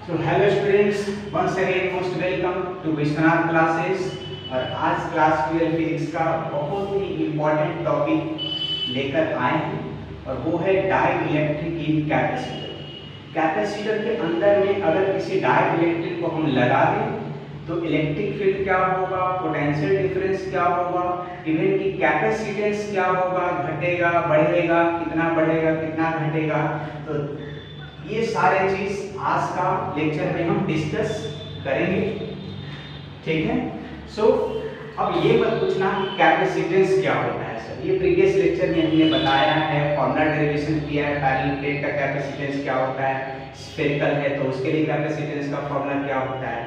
So hello students, once again most welcome to Vishwanath classes. और आज class 12 physics का बहुत ही इम्पोर्टेंट टॉपिक लेकर आए हैं और वो है डाइइलेक्ट्रिक इन कैपेसिटर। कैपेसिटर के अंदर में अगर किसी डाइइलेक्ट्रिक को हम लगा दें तो इलेक्ट्रिक फील्ड क्या होगा, पोटेंशियल डिफरेंस क्या होगा, इवन की कैपेसिटेंस क्या होगा, घटेगा बढ़ेगा, कितना बढ़ेगा कितना घटेगा। तो ये सारे चीज आज का लेक्चर में हम डिस्कस करेंगे, ठीक है। सो अब ये मत पूछना कि कैपेसिटेंस क्या होता है सर, ये प्रीवियस लेक्चर में हमने बताया है, फॉर्मूला डेरिवेशन किया है। पैरेलल प्लेट का कैपेसिटेंस क्या होता है, स्फेरिकल है तो उसके लिए कैपेसिटेंस का फॉर्मूला क्या होता है।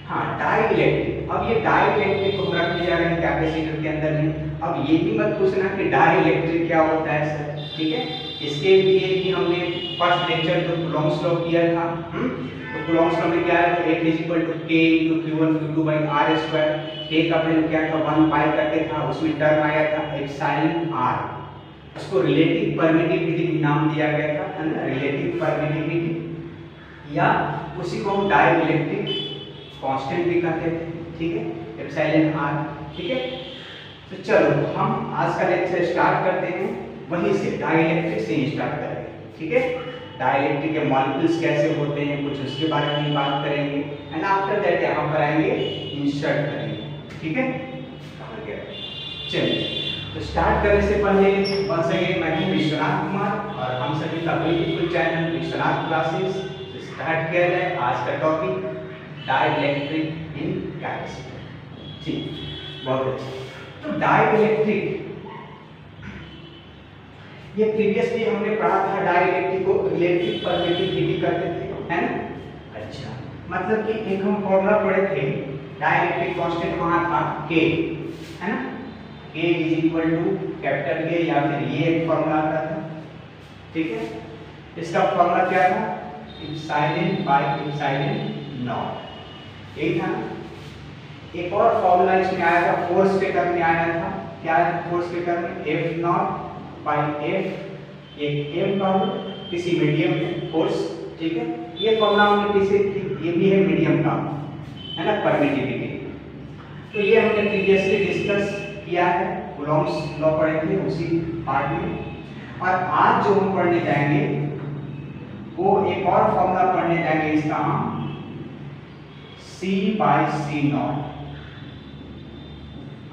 हाँ, डाइइलेक्ट्रिक, अब ये डाइइलेक्ट्रिक को रख दिया गया कैपेसिटर के अंदर में। अब ये भी मत पूछना कि डाइइलेक्ट्रिक क्या होता है सर, ठीक है। इसके लिए भी हमने फर्स्ट लेक्चर जो कूलॉम्स लॉ किया था, तो कूलॉम्स लॉ में क्या है, F = K × Q1 Q2/r²। K का वैल्यू क्या था, 1 पाई करके था, उसमें टर्म आया था एप्सिलॉन r। उसको रिलेटिव परमिटिविटी भी नाम दिया गया था, है ना, रिलेटिव परमिटिविटी, या उसी को हम डाइइलेक्ट्रिक कांस्टेंट भी कहते थे, ठीक है, एप्सिलॉन r, ठीक है। तो चलो हम आज का लेक्चर स्टार्ट करते हैं, वहीं से डाइइलेक्ट्रिक से ही स्टार्ट करेंगे, ठीक है। डाइइलेक्ट्रिक के मॉलिक्यूल्स कैसे होते हैं कुछ उसके बारे में बात करेंगे, एंड आफ्टर दैट यहाँ पर आएंगे इंसर्ट करेंगे, ठीक है। चलिए तो स्टार्ट करने से पहले वंस अगेन मैं हूँ विश्वनाथ कुमार और हम सभी का बिल्कुल चैनल विश्वनाथ क्लासेस स्टार्ट किया है। आज का टॉपिक डाइइलेक्ट्रिक इन कैपेसिटर, ठीक, बहुत अच्छा। तो डाइइलेक्ट्रिक, ये प्रीवियसली हमने पढ़ा था, डाइइलेक्ट्रिक को रिलेटिव परमिटिविटी कहते थे, है ना। अच्छा, मतलब कि एक हम फॉर्मूला पढ़े थे, डाइइलेक्ट्रिक कांस्टेंट वहां था K, है ना, K = कैपिटल K, या फिर ये एक फॉर्मूला आता था, ठीक है। इसका फॉर्मूला क्या था, ε/ε0, यही था। एक और फॉर्मूला इसमें आया था, फोर्स के टर्म में आया था, क्या है फोर्स के टर्म में, F0/F, एक m का किसी मीडियम में फोर्स, ठीक है। ये फॉर्मूला हमने किसी, ये भी है मीडियम का, है ना, परमिटिविटी। तो ये हमने प्रीवियसली डिस्कस किया है, कूलॉम्स लॉ पढ़े थे उसी पार्ट में। और आज जो हम पढ़ने जाएंगे वो एक और फॉर्मूला पढ़ने जाएंगे, इसका हम C/C0।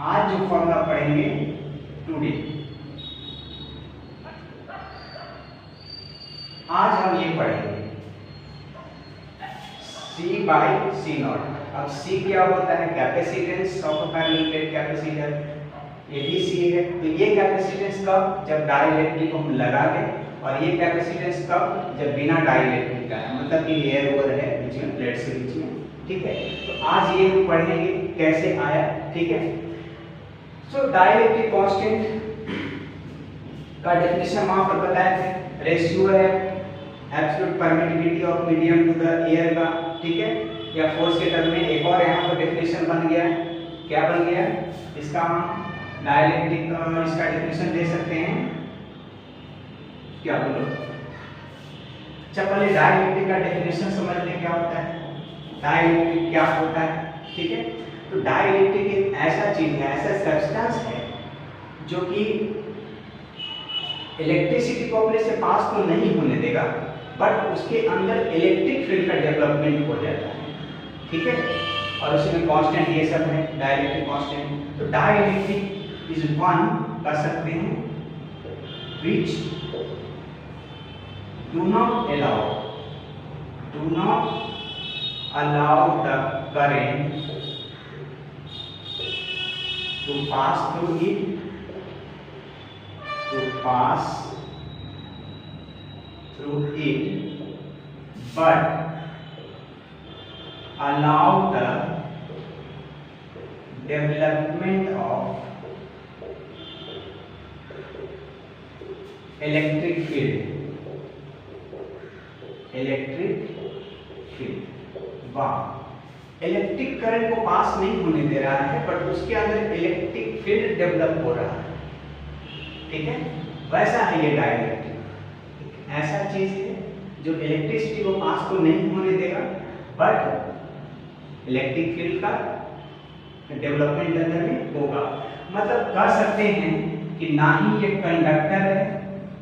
आज जो फॉर्मूला पढ़ेंगे टुडे, आज हम ये पढ़ेंगे C/C0। अब C क्या होता है, capacitance of parallel plate capacitor, ये भी C है। तो ये कैपेसिटेंस कब, जब डाइइलेक्ट्रिक को हम लगा दें, और ये कैपेसिटेंस कब, जब बिना डाइइलेक्ट्रिक का है, मतलब कि एयर ओवर है बीच में, प्लेट से बीच में, ठीक है। तो आज ये हम पढ़ेंगे कैसे आया, ठीक है। सो डाइइलेक्ट्रिक कांस्टेंट का डेफिनेशन वहां पर बताए थे, रेशियो है absolute permittivity of medium to the air का, ठीक है, या फोर्स के टर्म में। एक और यहाँ पर डेफिनेशन बन गया, क्या बन गया, इसका हम डाइइलेक्ट्रिक इसका डेफिनेशन दे सकते हैं, क्या बोलो। अच्छा, पहले डाइइलेक्ट्रिक का डेफिनेशन समझ लें क्या होता है, डाइइलेक्ट्रिक क्या होता है, ठीक है। तो डाइइलेक्ट्रिक एक ऐसा चीज है, ऐसा सब्सटेंस है जो कि इलेक्ट्रिसिटी को अपने से पास तो नहीं होने देगा, बट उसके अंदर इलेक्ट्रिक फील्ड का डेवलपमेंट हो जाता है, ठीक है। और उसमें कांस्टेंट ये सब है, डाइइलेक्ट्रिक कांस्टेंट। तो डाइइलेक्ट्रिक इज वन कर सकते हैं which do not allow the current to pass through it, but allow the development of electric field, वाह, इलेक्ट्रिक करंट को पास नहीं होने दे रहा है, बट उसके अंदर इलेक्ट्रिक फील्ड डेवलप हो रहा है, ठीक है। वैसा है ये डाइइलेक्ट्रिक, ऐसा चीज है जो इलेक्ट्रिसिटी को पास तो नहीं होने देगा, बट इलेक्ट्रिक फील्ड का डेवलपमेंट अंदर में होगा। मतलब कह सकते हैं कि ना ही ये कंडक्टर है,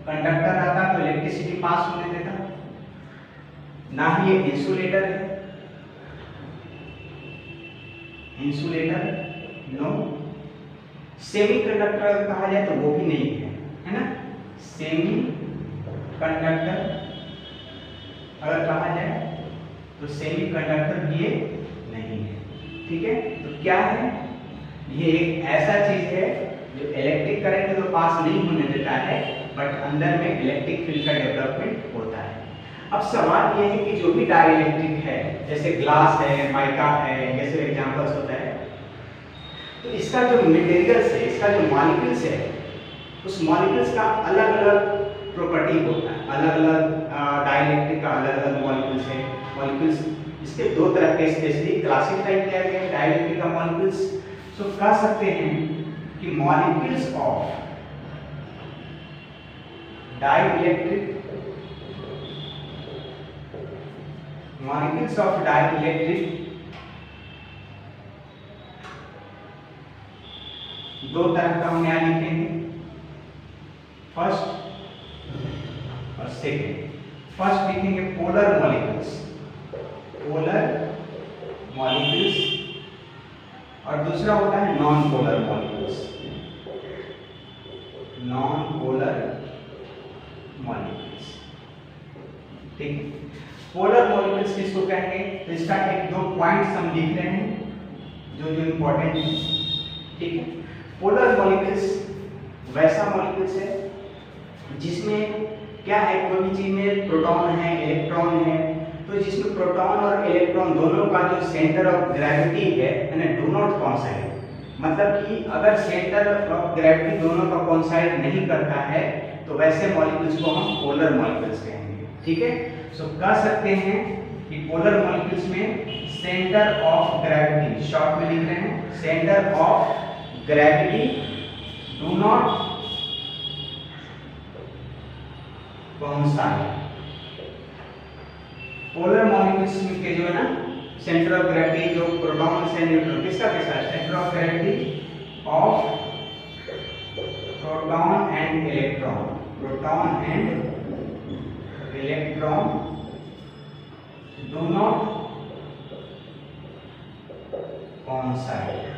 कंडक्टर आता तो इलेक्ट्रिसिटी पास होने देता, ना ही ये इंसुलेटर है, इंसुलेटर नो, सेमी कंडक्टर कहा जाए तो वो भी नहीं है ना, सेमी कंडक्टर अगर कहा जाए तो सेमी कंडक्टर भी ये नहीं है। ठीक है, तो क्या है, ये एक ऐसा चीज है जो इलेक्ट्रिक करंट तो पास नहीं होने देता है, बट अंदर में इलेक्ट्रिक फील्ड का डेवलपमेंट होता है। अब सवाल ये है कि जो भी डाइलेक्ट्रिक है, जैसे ग्लास है, माइका है, जैसे एग्जांपल्स होता है, तो इसका जो मटेरियल्स है, इसका जो मॉलिक्यूल्स है, उस मॉलिक्यूल्स का अलग अलग प्रॉपर्टी होता है, अलग अलग डाइलेक्ट्रिक का अलग अलग मॉलिक्यूल्स है। मॉलिक्यूल्स इसके दो तरह के स्पेशली क्लासिफाई किया गया है डाइलेक्ट्रिक का मॉलिक्यूल्स। सो कह सकते हैं कि molecules of dielectric, molecules of dielectric दो तरह का हम यहाँ लिखेंगे, फर्स्ट और सेकेंड। फर्स्ट लिखेंगे पोलर मॉलिक्यूल्स, पोलर मॉलिक्यूल्स, और दूसरा होता है non polar molecules, non polar molecules. ठीक है, पोलर मॉलिक्यूल्स किसको कहेंगे, तो इसका एक दो पॉइंट्स हम लिख रहे हैं जो जो इंपॉर्टेंट है। ठीक है, पोलर मॉलिक्यूल्स वैसा मॉलिक्यूल्स है जिसमें क्या है, कोई भी चीज में प्रोटॉन है, इलेक्ट्रॉन है, तो जिसमें प्रोटॉन और इलेक्ट्रॉन दोनों का जो सेंटर ऑफ ग्रेविटी है ना, डू नॉट कोइंसाइड, मतलब कि अगर सेंटर ऑफ ग्रेविटी दोनों का कोइंसाइड नहीं करता है तो वैसे मॉलिक्यूल्स को हम पोलर मॉलिक्यूल्स कहेंगे। ठीक है, सो कह सकते हैं कि पोलर मॉलिक्यूल्स में सेंटर ऑफ ग्रेविटी, शॉर्ट में लिख रहे हैं, centre of gravity do not coincide. Polar molecules के जो है ना सेंटर ऑफ ग्रेविटी, जो प्रोटॉन से न्यूट्रॉन, किसका कैसा है, centre of gravity of proton and electron, proton and electron do not coincide.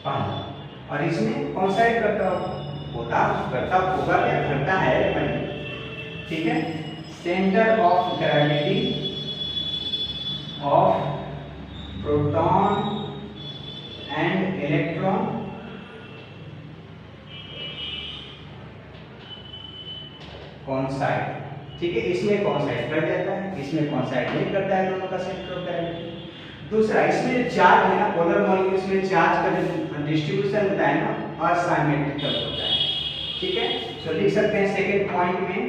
और इसमें कोइंसाइड करता होगा क्या, करता है भाई। ठीक है, centre of gravity of proton and electron coincide. ठीक है, इसमें कोइंसाइड कर जाता है, इसमें कोइंसाइड नहीं करता है दोनों का सेंटर ऑफ ग्रेविटी। दूसरा, इसमें चार्ज है ना, पोलर मॉलिक्यूल्स में चार्ज का जो डिस्ट्रीब्यूशन होता है ना, असिमेट्रिकल होता है। ठीक है, तो लिख सकते हैं सेकेंड पॉइंट में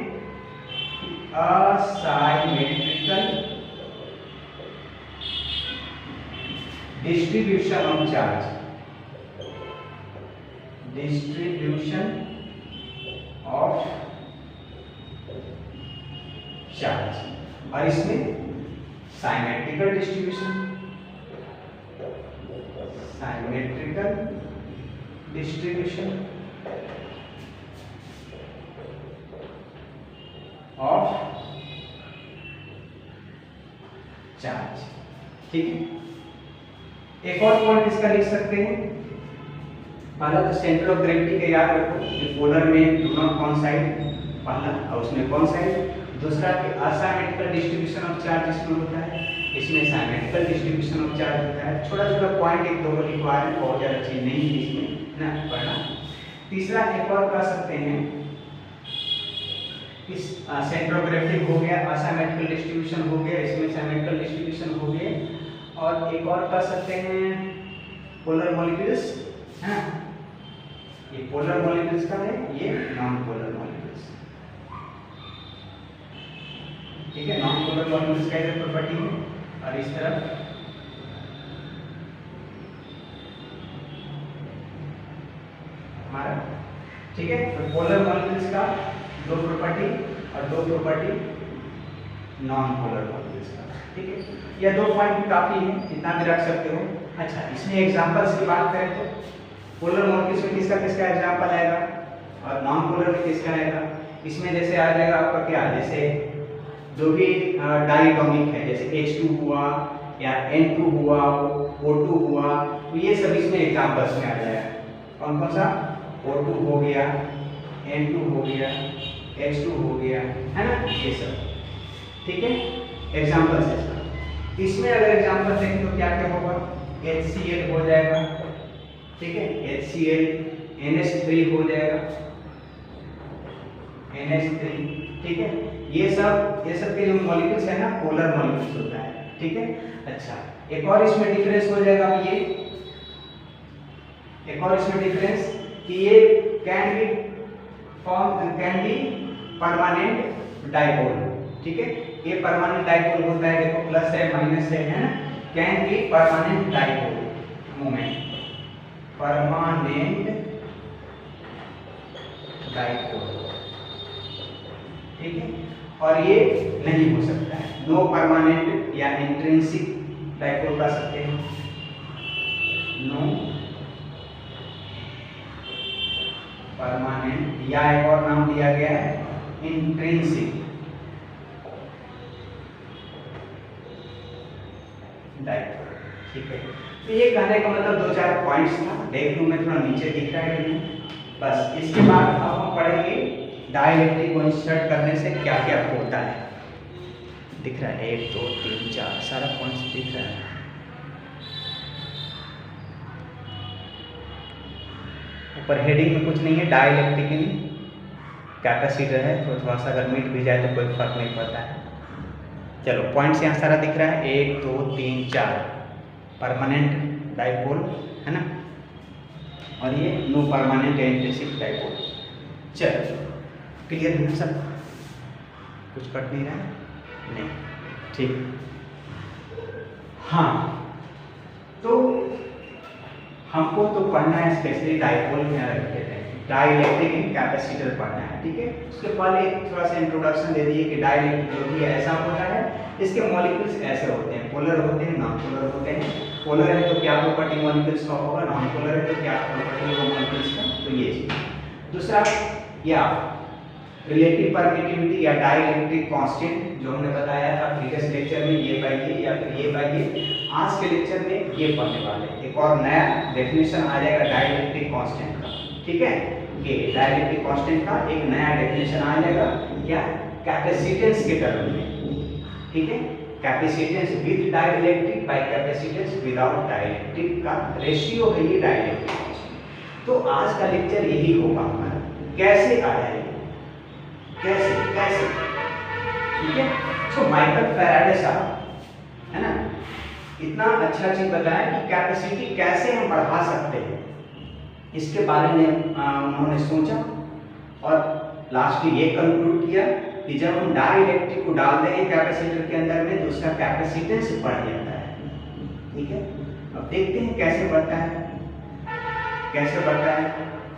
asymmetrical distribution of charge, distribution of charge, और इसमें symmetrical distribution, symmetrical distribution of charge. ठीक है, एक और पॉइंट इसका लिख सकते हैं, पहला तो सेंटर ऑफ ग्रेविटी का याद रखो, ये पोलर में डू नॉट कोइंसाइड पहला, और उसमें कोइंसाइड। दूसरा कि असिमेट्रिकल डिस्ट्रीब्यूशन ऑफ चार्ज इसमें होता है, इसमें सिमेट्रिकल डिस्ट्रीब्यूशन ऑफ चार्ज होता है। छोटा छोटा पॉइंट एक दो लिखवा है, बहुत ज्यादा चीज नहीं है इसमें ना पढ़ना। तीसरा एक और कह सकते हैं, इस सेंटर ऑफ ग्रेविटी हो गया, असिमेट्रिकल डिस्ट्रीब्यूशन हो गया, इसमें सिमेट्रिकल डिस्ट्रीब्यूशन हो गया, और एक और कह सकते हैं पोलर मॉलिक्यूल्स है ना, ये पोलर मॉलिक्यूल्स का है, ये नॉन पोलर मॉलिक्यूल्स। ठीक है, नॉन पोलर मॉलिक्यूल्स का ये प्रॉपर्टी है, और इस तरफ हमारा। ठीक है, तो पोलर मॉलिक्यूल्स का दो प्रॉपर्टी और दो property non polar molecules. Molecules का, ठीक है। यह 2 पॉइंट काफी है, इतना भी रख सकते हो। अच्छा, इसमें एग्जांपल्स की बात करें तो पोलर मॉलिक्यूल्स में किसका किसका एग्जांपल आएगा और नॉन पोलर में किसका आएगा। इसमें जैसे आ जाएगा आपका क्या, जैसे जो भी डायटोमिक है, जैसे H2 हुआ या N2 हुआ, O2 हुआ, तो ये सब इसमें एग्जांपल्स में आ जाएगा। कौन कौन सा, O2 हो गया, N2 हो गया, H2 हो गया, है ना, ये सब, ठीक है, एग्जांपल्स है इसका। इसमें अगर एग्जांपल देखें तो क्या क्या होगा, HCl हो जाएगा, ठीक है, HCl, NH3 हो जाएगा, NH3, ठीक है। ये सब के जो मॉलिक्यूल्स है ना, पोलर मॉलिक्यूल्स होता है, ठीक है। अच्छा, एक और इसमें डिफरेंस हो जाएगा, ये एक और इसमें डिफरेंस कि ये कैन बी परमानेंट डाइपोल, ठीक है। ये परमानेंट डाइपोल होता है, देखो प्लस है माइनस है ना, can be permanent dipole moment, permanent dipole, ठीक है। और ये नहीं हो सकता है, नो परमानेंट या इंट्रिंसिक डाइपोल कर सकते हैं, नो परमानेंट, या एक और नाम दिया गया है इंट्रिंसिक डाइपोल, ठीक है। तो ये कहने का मतलब 2-4 पॉइंट्स था, देख लूं मैं थोड़ा नीचे दिख रहा है कि नहीं, बस। इसके बाद अब हम पढ़ेंगे डाइलेक्ट्रिक को इंसर्ट करने से क्या क्या होता है। दिख रहा है 1 2 3 4 सारा पॉइंट्स दिख रहा है। ऊपर हेडिंग में कुछ नहीं है, डाइलेक्ट्रिक कैपेसिटर है, तो थोड़ा सा अगर मिट भी जाए तो कोई फर्क नहीं पड़ता है। चलो पॉइंट्स यहाँ सारा दिख रहा है, 1 2 3 4 परमानेंट डाइपोल है ना, और ये नो परमानेंट इंट्रिंसिक डाइपोल। चलो क्लियर है सब, कुछ कट नहीं रहा है, नहीं, ठीक। हाँ, तो हमको तो पढ़ना है स्पेशली डाइपोल में कहते हैं, डाइलेक्ट्रिक कैपेसिटर पढ़ना है, ठीक है। उसके पहले थोड़ा सा इंट्रोडक्शन दे दिए कि डाइलेक्ट्रिक जो भी ऐसा होता है, इसके मॉलिक्यूल्स ऐसे होते हैं, पोलर होते हैं, नॉन पोलर होते हैं। पोलर है तो क्या प्रॉपर्टी मॉलिक्यूल्स का होगा, नॉन पोलर है तो क्या प्रॉपर्टी होगा मॉलिक्यूल्स का, तो ये चीज। दूसरा या रिलेटिव परमिटिविटी या डाइलेक्ट्रिक कांस्टेंट जो हमने बताया था प्रीवियस लेक्चर में, ये पाइए या फिर ये पाइए, आज के लेक्चर में ये पढ़ने वाले। एक और नया डेफिनेशन आ जाएगा डाइलेक्ट्रिक कांस्टेंट का, ठीक है। ये डाइलेक्ट्रिक कांस्टेंट का एक नया डेफिनेशन आ जाएगा, क्या, कैपेसिटेंस के टर्म में, ठीक है। Capacitance with dielectric by capacitance without dielectric का रेशियो है ये डाइलेक्ट्रिक कांस्टेंट। तो आज का लेक्चर यही होगा हमारा, कैसे आया है, कैसे कैसे, ठीक है। तो माइकल फैराडे साहब है ना, इतना अच्छा चीज बताया कि कैपेसिटी कैसे हम बढ़ा सकते हैं, इसके बारे में उन्होंने सोचा और लास्ट में ये कंक्लूड किया कि जब हम डाइलेक्ट्रिक को डालते हैं कैपेसिटर के अंदर में तो उसका कैपेसिटेंस बढ़ जाता है, ठीक है। अब देखते हैं कैसे बढ़ता है, कैसे बढ़ता है,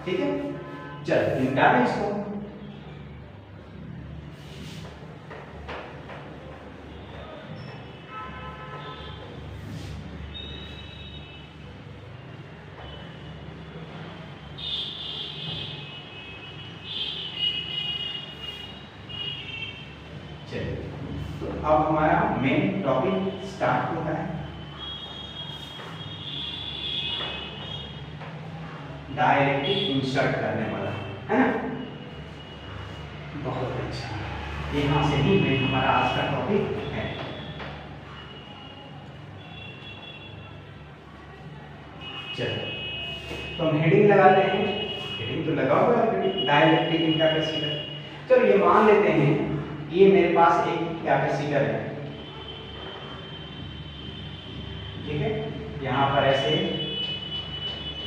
ठीक है। चलो निकाल दें इसको। तो अब हमारा मेन टॉपिक स्टार्ट होता है, डाइलेक्ट्रिक इंसर्ट करने वाला, है ना। बहुत अच्छा, यहाँ से ही मेन हमारा आज का टॉपिक है। चलो तो हम हेडिंग लगाते हैं, हेडिंग तो लगा हुआ है, डाइलेक्ट्रिक कैपेसिटर। चलो ये मान लेते हैं ये मेरे पास एक कैपेसिटर है, ठीक है। यहाँ पर ऐसे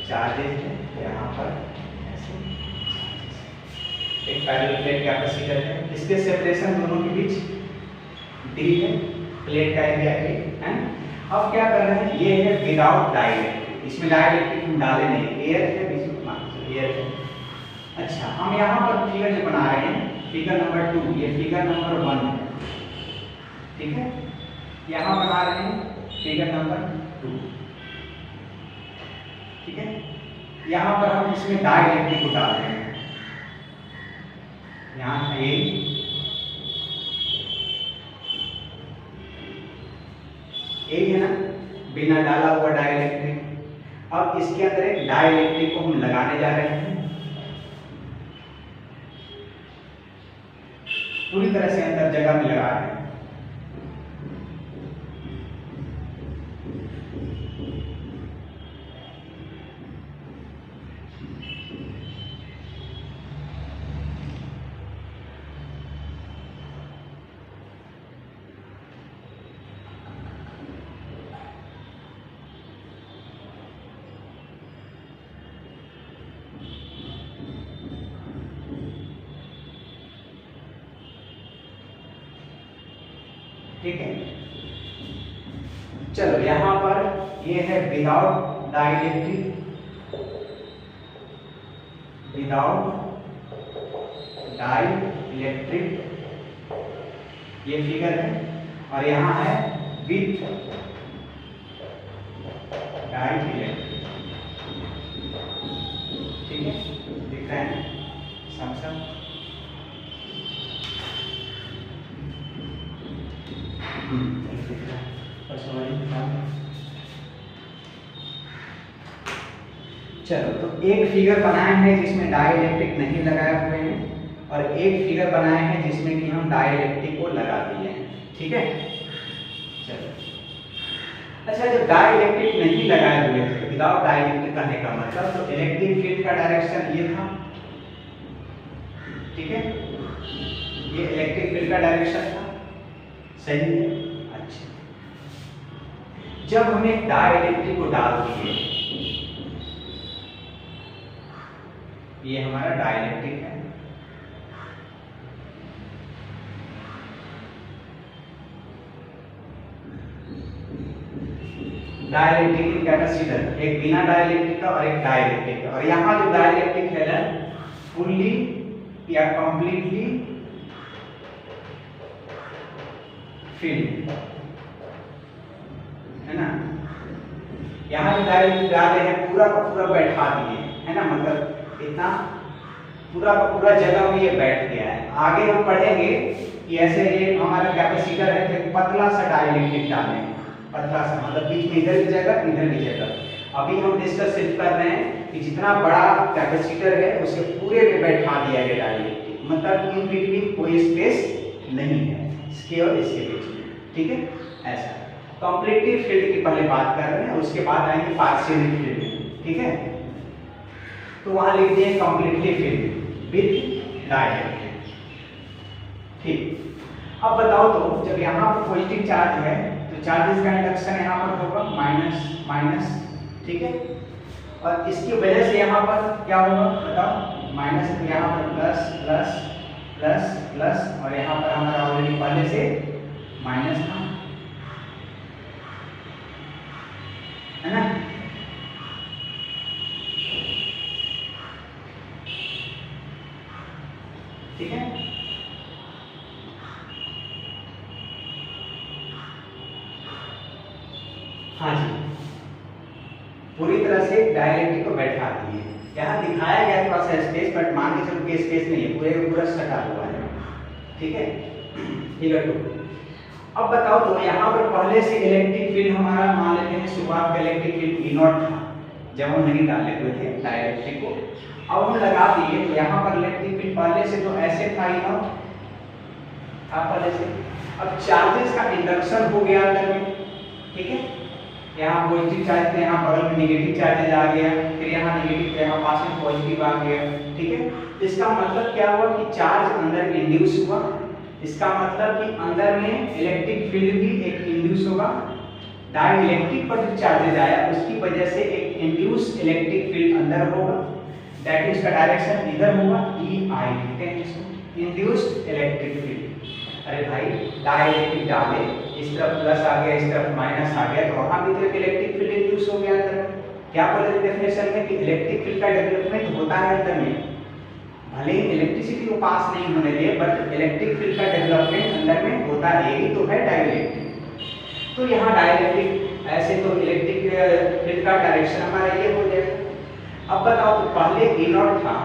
चार्जेस है, यहाँ पर ऐसे एक पैरेलल प्लेट कैपेसिटर है, इसके सेपरेशन दोनों के बीच डी है, प्लेट का एरिया ए है। अब क्या कर रहे हैं, ये है विदाउट डाइलेक्ट्रिक, इसमें डाइलेक्ट्रिक हम डाले नहीं, एयर है बीच में, एयर है। अच्छा, हम यहाँ पर फिगर जो बना रहे हैं, फिगर नंबर 2, ये फिगर नंबर 1 है, ठीक है। यहाँ बना रहे हैं फिगर नंबर 2, ठीक है। यहाँ पर हम इसमें डाइलेक्ट्रिक को डाल रहे हैं, यहाँ ए है ना, बिना डाला हुआ डाइलेक्ट्रिक। अब इसके अंदर एक डाइलेक्ट्रिक को हम लगाने जा रहे हैं, पूरी तरह से अंदर जगह में लगा रहे हैं। ठीक है, चलो यहां पर ये है विदाउट डाइलेक्ट्रिक, विदाउट डाइलेक्ट्रिक ये फिगर है, और यहां है विथ डाइलेक्ट्रिक, ठीक है, दिख रहा है सब। चलो, तो एक फिगर बनाए हैं जिसमें डाइलेक्ट्रिक नहीं लगाए हुए हैं, और एक फिगर बनाए हैं जिसमें कि हम डाइलेक्ट्रिक को लगा दिए हैं, ठीक है। चलो, अच्छा, जो डाइलेक्ट्रिक नहीं लगाए हुए थे, विदाउट डाइलेक्ट्रिक कहने का मतलब, तो इलेक्ट्रिक फील्ड का डायरेक्शन ये था, ठीक है, ये इलेक्ट्रिक फील्ड का डायरेक्शन था, सही है। अच्छा, जब हमने डाइलेक्ट्रिक को डाल दिए, ये हमारा डाइलेक्ट्रिक है, डाइलेक्ट्रिक की कैपेसिटर, एक बिना डाइलेक्ट्रिक का और एक डाइलेक्ट्रिक का, और यहाँ जो डाइलेक्ट्रिक है ना, फुल्ली या कंप्लीटली फिल्ड है ना। यहाँ जो डाइलेक्ट्रिक डाले हैं पूरा का पूरा बैठा दिए है ना, मतलब इतना पूरा का पूरा जगह में ये बैठ गया है। आगे हम पढ़ेंगे कि ऐसे ये हमारा कैपेसिटर है, तो पतला सा डाइलेक्ट्रिक डालेंगे, पतला सा, मतलब बीच में इधर की जगह इधर की जगह। अभी हम डिस्कस सिर्फ कर रहे हैं कि जितना बड़ा कैपेसिटर है उसे पूरे में बैठा दिया गया डाइलेक्ट्रिक, मतलब इन बिटवीन कोई स्पेस नहीं है इसके और इसके बीच में, ठीक है। ऐसा कॉम्प्लेटिव फील्ड की पहले बात कर रहे हैं, उसके बाद आएंगे पार्शियल फील्ड, ठीक है। तो वहां लिख दिए कंप्लीटली फील्ड विद डाइलेक्ट्रिक, ठीक। अब बताओ, तो जब यहाँ पर पॉजिटिव चार्ज है तो चार्जेस का इंडक्शन यहाँ पर होगा माइनस माइनस, ठीक है, और इसकी वजह से यहाँ पर क्या होगा बताओ, माइनस, तो यहाँ पर प्लस प्लस प्लस प्लस, और यहाँ पर हमारा ऑलरेडी पहले से माइनस था, है ना। ठीक है, हाँ जी, पूरी तरह से डाइलेक्ट्रिक को बैठा दिए। यहाँ दिखाया गया थोड़ा सा स्पेस, बट मान के चलो कि स्पेस नहीं है, पूरे पूरा सटा हुआ है, ठीक है। फिगर 2। अब बताओ, तो यहाँ पर पहले से इलेक्ट्रिक फील्ड हमारा मान लेते हैं, शुरुआत का इलेक्ट्रिक फील्ड E0 था जब हम नहीं डाले हुए थे डाइलेक्ट्रिक को, अब हम लगा दिए, तो यहाँ पर इलेक्ट्रिक फील्ड पहले से तो ऐसे था E0 था पहले से। अब चार्जेस का इंडक्शन हो गया अंदर में, ठीक है, यहाँ पॉजिटिव चार्ज थे, यहाँ बगल में नेगेटिव चार्जेज आ गया, फिर यहाँ नेगेटिव, यहाँ पास में पॉजिटिव आ गया, ठीक है। इसका मतलब क्या हुआ कि चार्ज अंदर इंड्यूस हुआ, इसका मतलब कि अंदर में इलेक्ट्रिक फील्ड भी एक इंड्यूस होगा, डाइलेक्ट्रिक पर जो चार्जेज आया उसकी वजह से एक इंड्यूस इलेक्ट्रिक फील्ड अंदर होगा, दैट इज का डायरेक्शन इधर होगा, EI लिखते हैं इसको, इंड्यूस्ड इलेक्ट्रिक फील्ड। अरे भाई, डाइलेक्ट्रिक डाले, इस तरफ प्लस आ गया, इस तरफ माइनस आ गया, तो वहां भी तो एक इलेक्ट्रिक फील्ड इंड्यूस हो गया अंदर में। क्या बोले डेफिनेशन में कि इलेक्ट्रिक फील्ड का डेवलपमेंट होता है अंदर में, भले ही इलेक्ट्रिसिटी को पास नहीं होने दे, बट इलेक्ट्रिक फील्ड का डेवलपमेंट अंदर में होता है, यही तो है डाइलेक्ट्रिक। तो यहाँ डाइलेक्ट्रिक ऐसे तो इलेक्ट्रिक फील्ड का डायरेक्शन हमारा ये हो जाएगा। अब बताओ तो पहले E नॉट था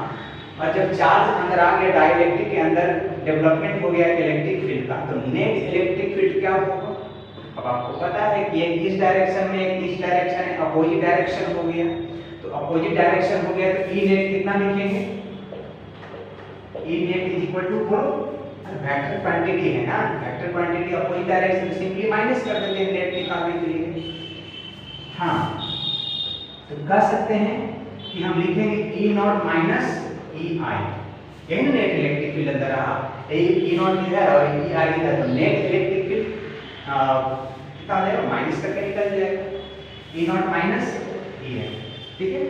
और जब चार्ज अंदर आ गया डाइलेक्ट्रिक के अंदर डेवलपमेंट हो गया इलेक्ट्रिक फील्ड का, तो नेट इलेक्ट्रिक फील्ड क्या होगा? अब आपको पता है कि एक इस डायरेक्शन में एक इस डायरेक्शन है, अपोजिट डायरेक्शन हो गया। तो अपोजिट डायरेक्शन हो गया तो E नेट कितना लिखेंगे? E net is equal to vector quantity है ना, vector quantity opposite direction simply minus कर देते हैं नेट निकालने के लिए। हाँ, तो कह सकते हैं कि हम लिखेंगे E नॉट माइनस EI, यही ना नेट इलेक्ट्रिक फील्ड अंदर रहा। E नॉट इधर और EI इधर, तो नेट इलेक्ट्रिक फील्ड कितना आ जाएगा? माइनस करके निकल जाएगा, E नॉट माइनस EI, ठीक है।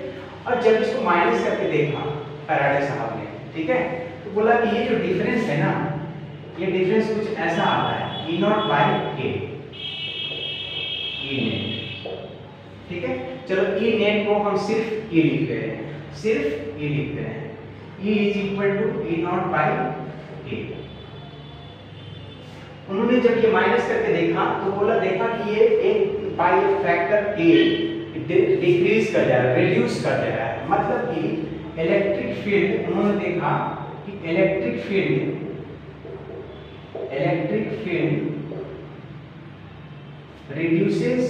और जब इसको माइनस करके देखा फैराडे साहब ने, ठीक है, तो बोला कि ये जो डिफरेंस है ना, ये डिफरेंस कुछ ऐसा आता है E not by K, E net, ठीक है। चलो E नेट को हम सिर्फ E लिख रहे हैं, सिर्फ E लिख रहे हैं। E is equal to E not by K। उन्होंने जब ये माइनस करके देखा तो बोला, देखा कि ये एक बाय फैक्टर K डिक्रीज कर जा रहा है, रिड्यूस कर जा रहा है। मतलब कि इलेक्ट्रिक फील्ड, उन्होंने देखा कि electric field reduces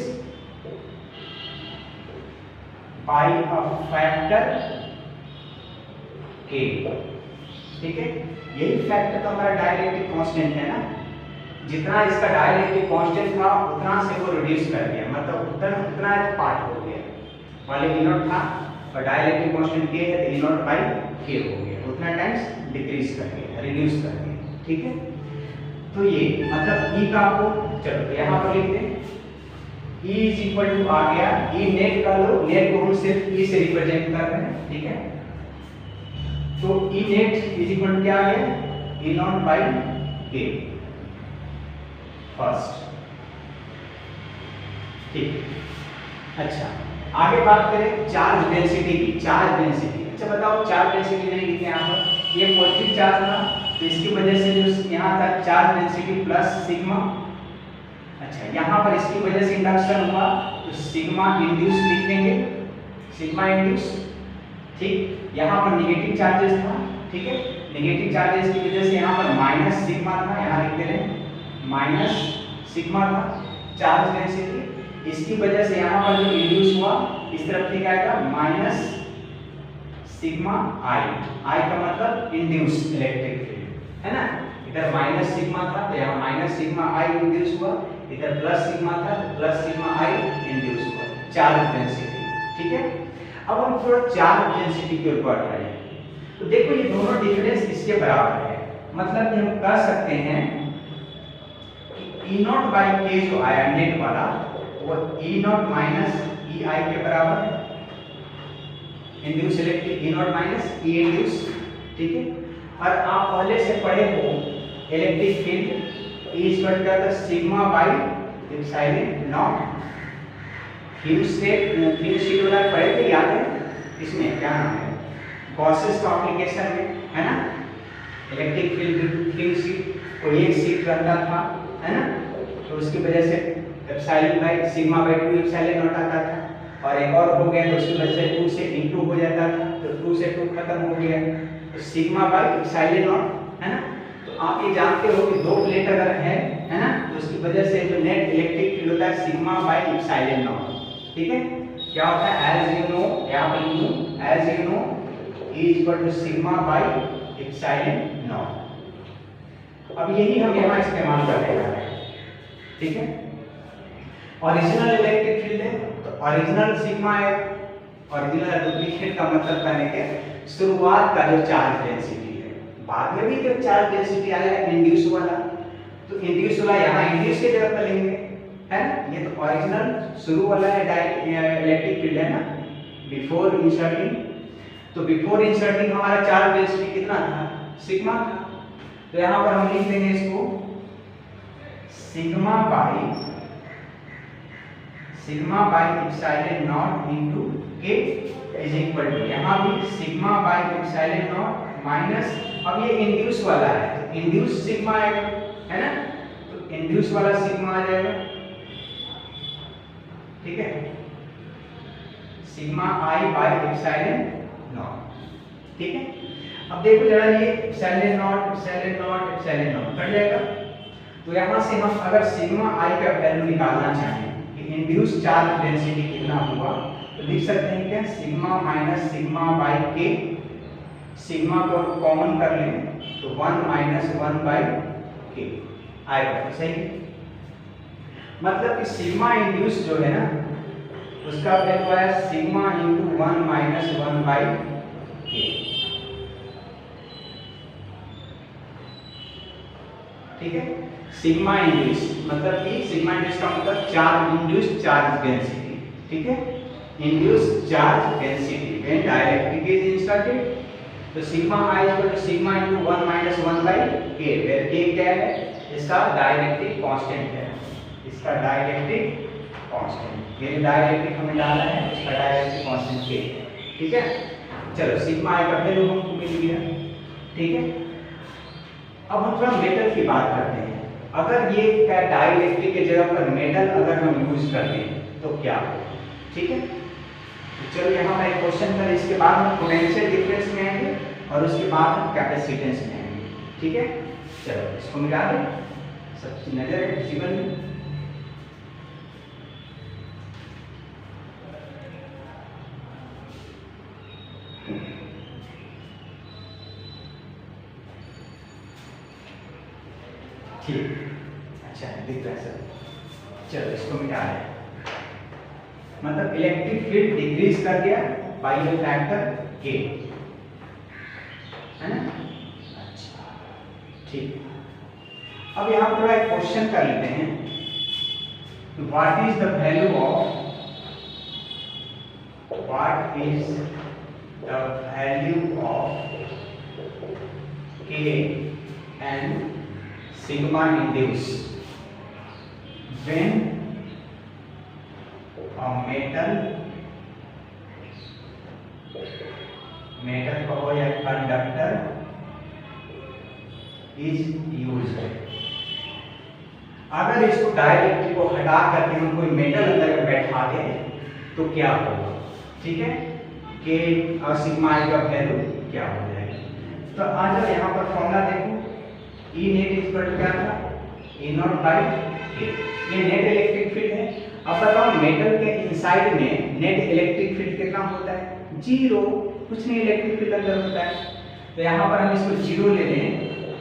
by a factor K, ठीक है। यही फैक्टर तो हमारा डाइलेक्ट्रिक कांस्टेंट है ना, जितना इसका डाइलेक्ट्रिक कांस्टेंट था उतना से वो रिड्यूस कर दिया, मतलब उतना पार्ट हो गया। पहले E नॉट था और डाइलेक्ट्रिक कांस्टेंट K है, तो E नॉट बाय K हो गया, उतना टाइम्स डिक्रीज कर दिया, रिड्यूस कर दिया, ठीक है। तो ये मतलब E का आपको, चलो यहाँ पर लिख दें, E इज इक्वल टू आ गया E नेट का लो, नेट को हम सिर्फ E से रिप्रेजेंट कर रहे हैं, ठीक है। तो E net is equal to क्या आ गया? E not by K first, ठीक। अच्छा, आगे बात करें चार्ज डेंसिटी की। चार्ज डेंसिटी, अच्छा बताओ, चार्ज डेंसिटी नहीं लिखे यहाँ पर, ये पॉजिटिव चार्ज था तो इसकी वजह से जो यहाँ था चार्ज डेंसिटी प्लस सिग्मा। अच्छा, यहाँ पर इसकी वजह से इंडक्शन हुआ तो सिग्मा इंड्यूस लिख देंगे, सिग्मा इंड्यूस, ठीक। यहाँ पर नेगेटिव चार्जेस था, ठीक है, नेगेटिव चार्जेस की वजह से यहाँ पर माइनस सिग्मा था, यहाँ लिख दे रहे हैं माइनस सिग्मा था चार्ज डेंसिटी। इसकी वजह से यहाँ पर जो इंड्यूस हुआ इस तरफ लिखा आएगा माइनस सिग्मा आई, आई का मतलब इंड्यूस इलेक्ट्रिक फील्ड है ना। इधर माइनस सिग्मा था तो यहाँ माइनस सिग्मा आई इंड्यूस हुआ, इधर प्लस सिग्मा था तो प्लस सिग्मा आई इंड्यूस हुआ, चार्ज डेंसिटी, ठीक है। अब हम थोड़ा चार्ज डेंसिटी के ऊपर आए तो देखो ये दोनों डिफरेंस इसके बराबर है, मतलब कि हम कह सकते हैं कि E नॉट बाई K जो आया नेट वाला वो E नॉट माइनस EI के बराबर है, induce electric E not minus E induce, ठीक है। और आप पहले से पढ़े हो electric field E is equal to sigma by epsilon not. फ्यूज शीट वगैरह पढ़े थे, याद है? इसमें क्या नाम है, गॉसेस का एप्लीकेशन में, है ना। इलेक्ट्रिक फील्ड फ्यूज शीट को एक शीट रहता था, है ना, तो उसकी वजह से epsilon by sigma by 2 epsilon not आता था, और एक और हो गया तो उसकी वजह से 2 से इनटू हो जाता था, तो 2 से 2 खत्म हो गया, तो सिग्मा बाई एप्सिलॉन नॉट, है ना। तो आप ये जानते हो कि दो प्लेट अगर है ना, तो उसकी वजह से जो नेट इलेक्ट्रिक फील्ड होता है सिग्मा बाई एप्सिलॉन नॉट, ठीक है। क्या होता है, एज यू नो, यहाँ पर as you know E is equal to sigma by epsilon not. अब यही हम यहाँ इस्तेमाल करने जा रहे हैं, ठीक है। ओरिजिनल इलेक्ट्रिक फील्ड है तो ओरिजिनल सिग्मा है, ओरिजिनल डुप्लीकेट का मतलब कहने के शुरुआत का जो चार्ज डेंसिटी है, बाद में भी जब चार्ज डेंसिटी आएगा इंड्यूस वाला, तो इंड्यूस वाला यहाँ इंड्यूस की जगह पर लेंगे, है ना। ये तो ओरिजिनल शुरू वाला है इलेक्ट्रिक फील्ड है ना, बिफोर इंसर्टिंग। तो बिफोर इंसर्टिंग हमारा चार्ज डेंसिटी कितना था, सिग्मा था, तो यहाँ पर हम लिख देंगे इसको sigma by epsilon not into K is equal to, यहाँ भी sigma by epsilon not minus, अब ये इंड्यूस वाला है तो इंड्यूस सिग्मा आएगा, है ना, तो इंड्यूस वाला सिग्मा आ जाएगा ठीक है, sigma I by epsilon not, ठीक है। अब देखो जरा ये एप्सिलॉन नॉट कट जाएगा, तो यहाँ से हम अगर सिग्मा आई का वैल्यू निकालना चाहें कि इंड्यूस चार्ज डेंसिटी कितना हुआ, तो लिख सकते हैं क्या, सिग्मा माइनस सिग्मा बाई के, सिग्मा को कॉमन कर लें तो 1 माइनस 1 बाई के आएगा, तो सही। मतलब कि सिग्मा इंड्यूस जो है ना उसका वैल्यू आया सिग्मा इंटू 1 माइनस 1 बाई के, ठीक है। सिग्मा इंड्यूस मतलब कि सिग्मा इंड्यूस का मतलब चार्ज इंड्यूस चार्ज डेंसिटी, ठीक है, induce charge density when dielectric is inserted. तो sigma I equal to sigma into 1 minus 1 by K, where K क्या है, इसका डाइलेक्ट्रिक कांस्टेंट है, इसका डाइलेक्ट्रिक कांस्टेंट, ये डाइलेक्ट्रिक हमें डालना है, इसका डाइलेक्ट्रिक कांस्टेंट के, ठीक है। चलो सिग्मा आई का वैल्यू हमको मिल गया, ठीक है। अब हम थोड़ा मेटल की बात करते हैं। अगर ये क्या डाइलेक्ट्रिक के जगह पर मेटल अगर हम यूज करते हैं तो क्या होगा, ठीक है। तो चलो यहाँ पर एक क्वेश्चन कर, इसके बाद हम पोटेंशियल डिफरेंस में आएंगे और उसके बाद हम कैपेसिटेंस में आएंगे, ठीक है। चलो इसको मिला दें, सबकी नजर है जीवन में। ठीक, अच्छा है, दिख रहा है सर। चलो इसको मिटा दें, मतलब इलेक्ट्रिक फील्ड डिक्रीज कर दिया बाय द फैक्टर के, है ना। अच्छा ठीक, अब यहाँ थोड़ा एक क्वेश्चन कर लेते हैं, what is the value of K and sigma induce when a metal कहो या कंडक्टर इज यूज्ड। अगर इसको डाइलेक्ट्रिक को हटा करके हम कोई मेटल अंदर बैठा दें तो क्या होगा, ठीक है, के और सिग्मा आई का वैल्यू क्या हो जाएगा। तो आ जाओ यहाँ पर फॉर्मूला देखो, ई नेट इक्वल क्या था, ए नॉट बाई के, ये नेट इलेक्ट्रिक फील्ड है। अब बताओ मेटल के इनसाइड में नेट इलेक्ट्रिक फील्ड कितना होता है, जीरो, कुछ नहीं इलेक्ट्रिक फील्ड अंदर होता है। तो यहाँ पर हम इसको जीरो ले लें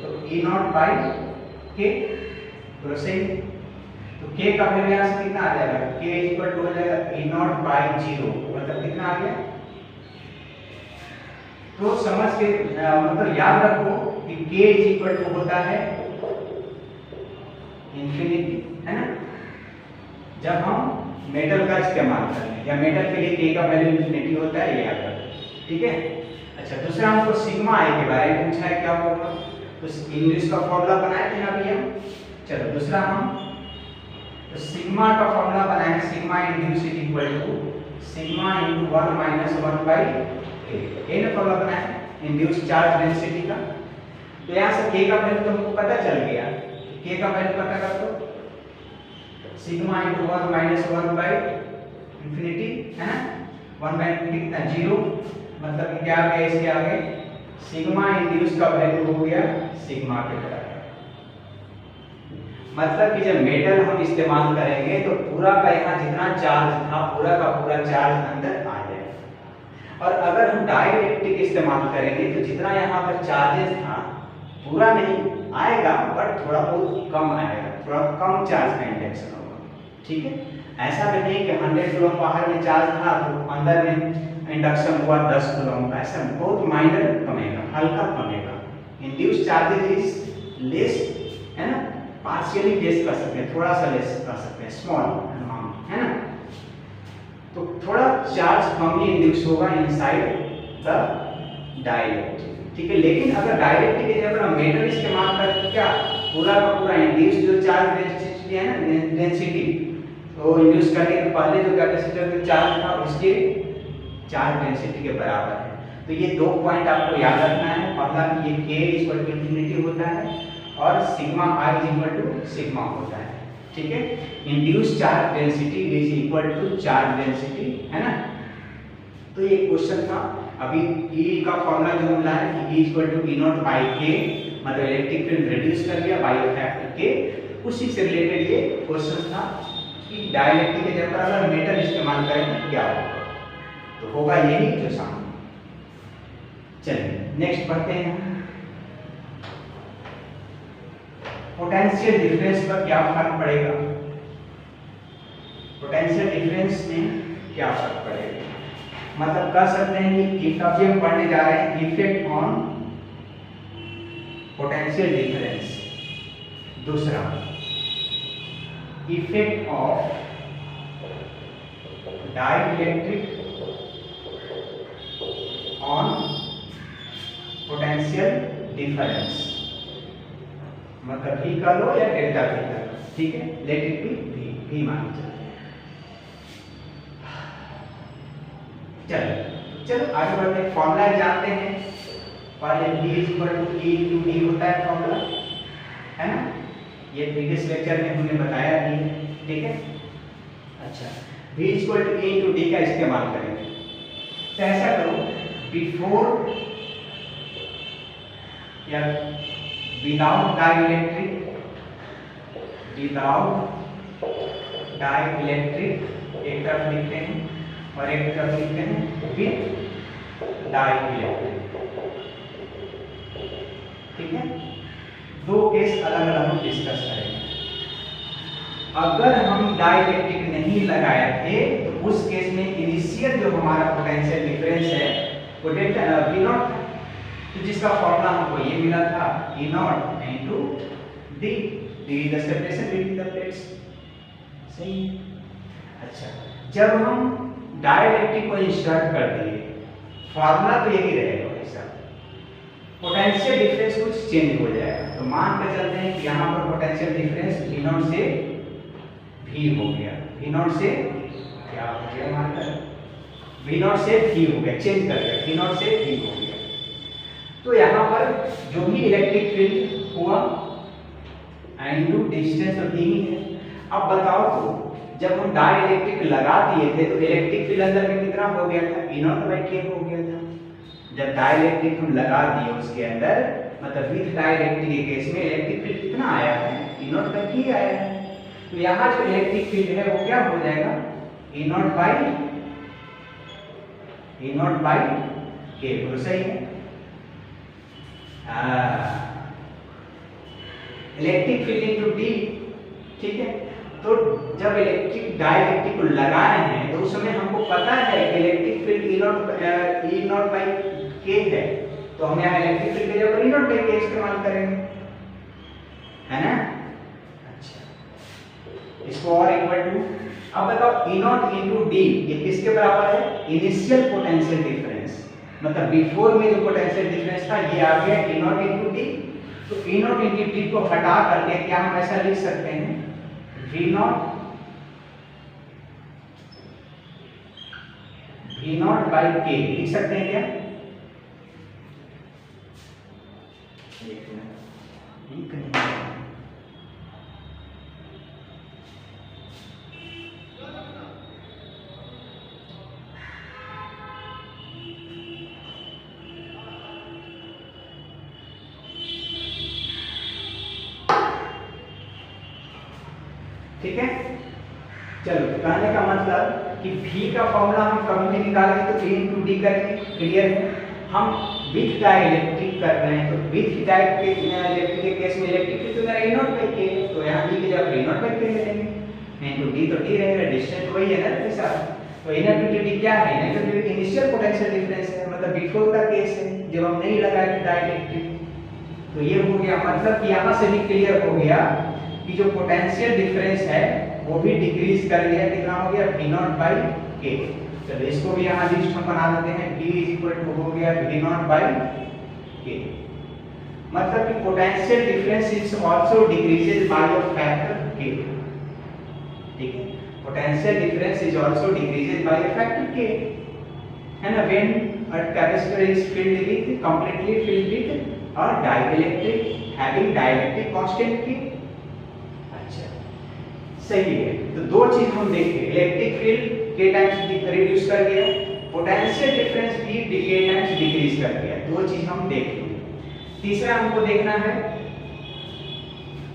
तो ए नॉट बाई के, तो सही। तो के का वैल्यू यहाँ से कितना आ जाएगा, के इक्वल टू हो जाएगा ए नॉट बाई जीरो, मतलब कितना आ गया। तो समझ के मतलब याद रखो कि के इज इक्वल टू होता है इंफिनिटी, है ना, जब हम मेटल का इस्तेमाल करते हैं, या मेटल के लिए के का वैल्यू इंफिनिटी होता है, ये याद रखो, ठीक है। अच्छा दूसरा हमको सिग्मा आई के बारे में पूछा है, क्या होगा, तो इंग्लिश का फॉर्मूला बनाए थे ना अभी हम। चलो दूसरा हम तो सिग्मा का फॉर्मूला बनाए, sigma induce is equal to sigma into 1 minus 1 by K, ये ना फॉर्मूला बनाए इंड्यूस चार्ज डेंसिटी का। तो यहाँ से के का वैल्यू तो हमको पता चल गया, के का वैल्यू पता कर दो, sigma into 1 minus 1 by infinity, है ना, 1 बाई इंफिनिटी कितना, जीरो, मतलब कि क्या आ गया, इसके आगे सिग्मा इंड्यूस का वैल्यू हो गया सिग्मा के बराबर। मतलब कि जब मेटल हम इस्तेमाल करेंगे तो पूरा का यहाँ जितना चार्ज था पूरा का पूरा चार्ज अंदर आ जाएगा, और अगर हम डाइलेक्ट्रिक इस्तेमाल करेंगे तो जितना यहाँ पर चार्जेस था पूरा नहीं आएगा, बट थोड़ा बहुत कम आएगा, थोड़ा कम चार्ज का इंडक्शन होगा, ठीक है। ऐसा भी नहीं कि 100 कूलम बाहर में चार्ज था तो अंदर में इंडक्शन हुआ 10 कूलम का, ऐसा बहुत माइनर कमेगा, हल्का कमेगा। इंड्यूस चार्जेस इज लेस, है ना, पार्शियली लेस कर सकते हैं, थोड़ा सा लेस कर सकते हैं, स्मॉल अमाउंट, है ना। तो थोड़ा चार्ज कम ही इंड्यूस होगा इनसाइड द डाइलेक्ट्रिक, ठीक है। लेकिन अगर डाइलेक्ट्रिक के जगह हम मेटल इस्तेमाल करें तो क्या पूरा का पूरा इंड्यूस जो चार्ज डेंसिटी है ना, डेंसिटी, तो इंड्यूस करने के पहले जो कैपेसिटर का चार्ज था उसके चार्ज डेंसिटी के बराबर है। तो ये दो पॉइंट आपको याद रखना है, पहला कि ये k इक्वल टू इंफिनिटी होता है और sigma i equal to sigma होता है, ठीक है। Induce charge density is equal to charge density, है ना। तो ये क्वेश्चन था। अभी E का फॉर्मूला जो मिला है कि E equal to E not by K, मतलब इलेक्ट्रिक फील्ड रिड्यूस कर दिया बाई फैक्टर के। उसी से रिलेटेड ये क्वेश्चन था कि डाइलेक्ट्रिक के जगह पर अगर मेटल इस्तेमाल करें तो क्या होगा, तो होगा यही जो सामने। चलिए नेक्स्ट पढ़ते हैं। पोटेंशियल डिफरेंस पर क्या फर्क पड़ेगा, पोटेंशियल डिफरेंस में क्या फर्क पड़ेगा, मतलब कह सकते हैं कि अभी हम पढ़ने जा रहे हैं इफेक्ट ऑन पोटेंशियल डिफरेंस। दूसरा effect of dielectric on potential difference, मतलब V का लो या डेल्टा V का लो, ठीक है। लेट इट बी V मान चलते हैं। चलो आगे बढ़ते हैं। फॉर्मूला जानते हैं, पहले V equal to E into D होता है फॉर्मूला, है ना। ये प्रीवियस लेक्चर में हमने बताया भी है, ठीक है। अच्छा, V equal to E into D का इस्तेमाल करेंगे। तो ऐसा करो, बिफोर या विदाउट डाइइलेक्ट्रिक, एक तरफ लिखते हैं और एक तरफ लिखते हैं विद डाइइलेक्ट्रिक, ठीक है। दो केस अलग अलग हम डिस्कस करेंगे। अगर हम डाइइलेक्ट्रिक नहीं लगाए थे तो उस केस में इनिशियल जो हमारा पोटेंशियल डिफरेंस है वो डेल्टा V नॉट, तो जिसका फॉर्मूला हमको ये मिला था E not into D, D the separation between the plates, सही। अच्छा, जब हम डाइइलेक्ट्रिक को इंसर्ट कर दिए, फॉर्मूला तो यही रहेगा वैसा, पोटेंशियल डिफरेंस कुछ चेंज हो जाएगा। तो मान के चलते हैं कि यहाँ पर पोटेंशियल डिफरेंस V नॉट से V हो गया, V नॉट से क्या हो गया, मानकर V नॉट से V हो गया, चेंज कर दिया, V नॉट से V हो गया। तो यहाँ पर जो भी इलेक्ट्रिक फील्ड हुआ इनटू डिस्टेंस तो दी ही है। अब बताओ, तो जब हम डाइइलेक्ट्रिक लगा दिए थे तो इलेक्ट्रिक फील्ड अंदर में कितना हो गया था, E नॉट बाई के हो गया था। जब डाइइलेक्ट्रिक हम लगा दिए उसके अंदर, मतलब विद डाइइलेक्ट्रिक के केस में इलेक्ट्रिक फील्ड कितना आया है, E नॉट बाई के आया है। तो यहाँ जो इलेक्ट्रिक फील्ड है वो क्या हो जाएगा, E नॉट बाई के, तो सही है। इलेक्ट्रिक फील्ड इनटू D, ठीक है। तो जब इलेक्ट्रिक डाइइलेक्ट्रिक को लगाए हैं तो उस समय हमको पता है कि electric field E not by के है, तो हम यहाँ इलेक्ट्रिक फील्ड के जगह E नॉट बाई के इस्तेमाल करेंगे, है ना। अच्छा, इसको और इक्वल टू, अब बताओ E नॉट इनटू D ये किसके बराबर है, इनिशियल पोटेंशियल डिफरेंस, मतलब बिफोर में जो पोटेंशियल डिफरेंस था ये आ गया E नॉट इनटू D। तो E नॉट इनटू D को हटा करके क्या हम ऐसा लिख सकते हैं, V नॉट बाई के लिख सकते हैं क्या, एक मिनट, ठीक है। चलो, कहने का मतलब कि V का फॉर्मूला हम कभी भी निकालेंगे तो A इंटू D करेंगे, क्लियर है। हम विथ डाइइलेक्ट्रिक कर रहे हैं तो विथ डाइइलेक्ट्रिक के केस में इलेक्ट्रिक फील्ड तो मेरा E नॉट बाई के, तो यहाँ E की जगह E नॉट बाई के ले लेंगे, इनटू D तो D रहेगा, डिस्टेंस वही है ना वैसा। तो इनटू D क्या है, into D initial potential difference है, मतलब बिफोर का केस है जब हम नहीं लगाए थे डाइइलेक्ट्रिक। तो ये हो गया, मतलब कि यहाँ से भी क्लियर हो गया कि जो पोटेंशियल डिफरेंस है वो भी डिक्रीज कर गया, कितना हो गया, V नॉट बाई के। चलो इसको भी यहाँ लिस्ट हम बना देते हैं, D इज इक्वल टू हो गया V नॉट बाई के, मतलब कि potential difference is also decreases by a factor k, ठीक है। Potential difference is also decreases by a factor k, है ना, when a capacitor is filled with completely filled with और dielectric having dielectric constant k। सही है। तो दो चीज हम देखे, electric field k times reduce कर दिया, पोटेंशियल डिफरेंस भी k टाइम्स डिक्रीज कर दिया। दो चीज हम देख लिए। तीसरा हमको देखना है,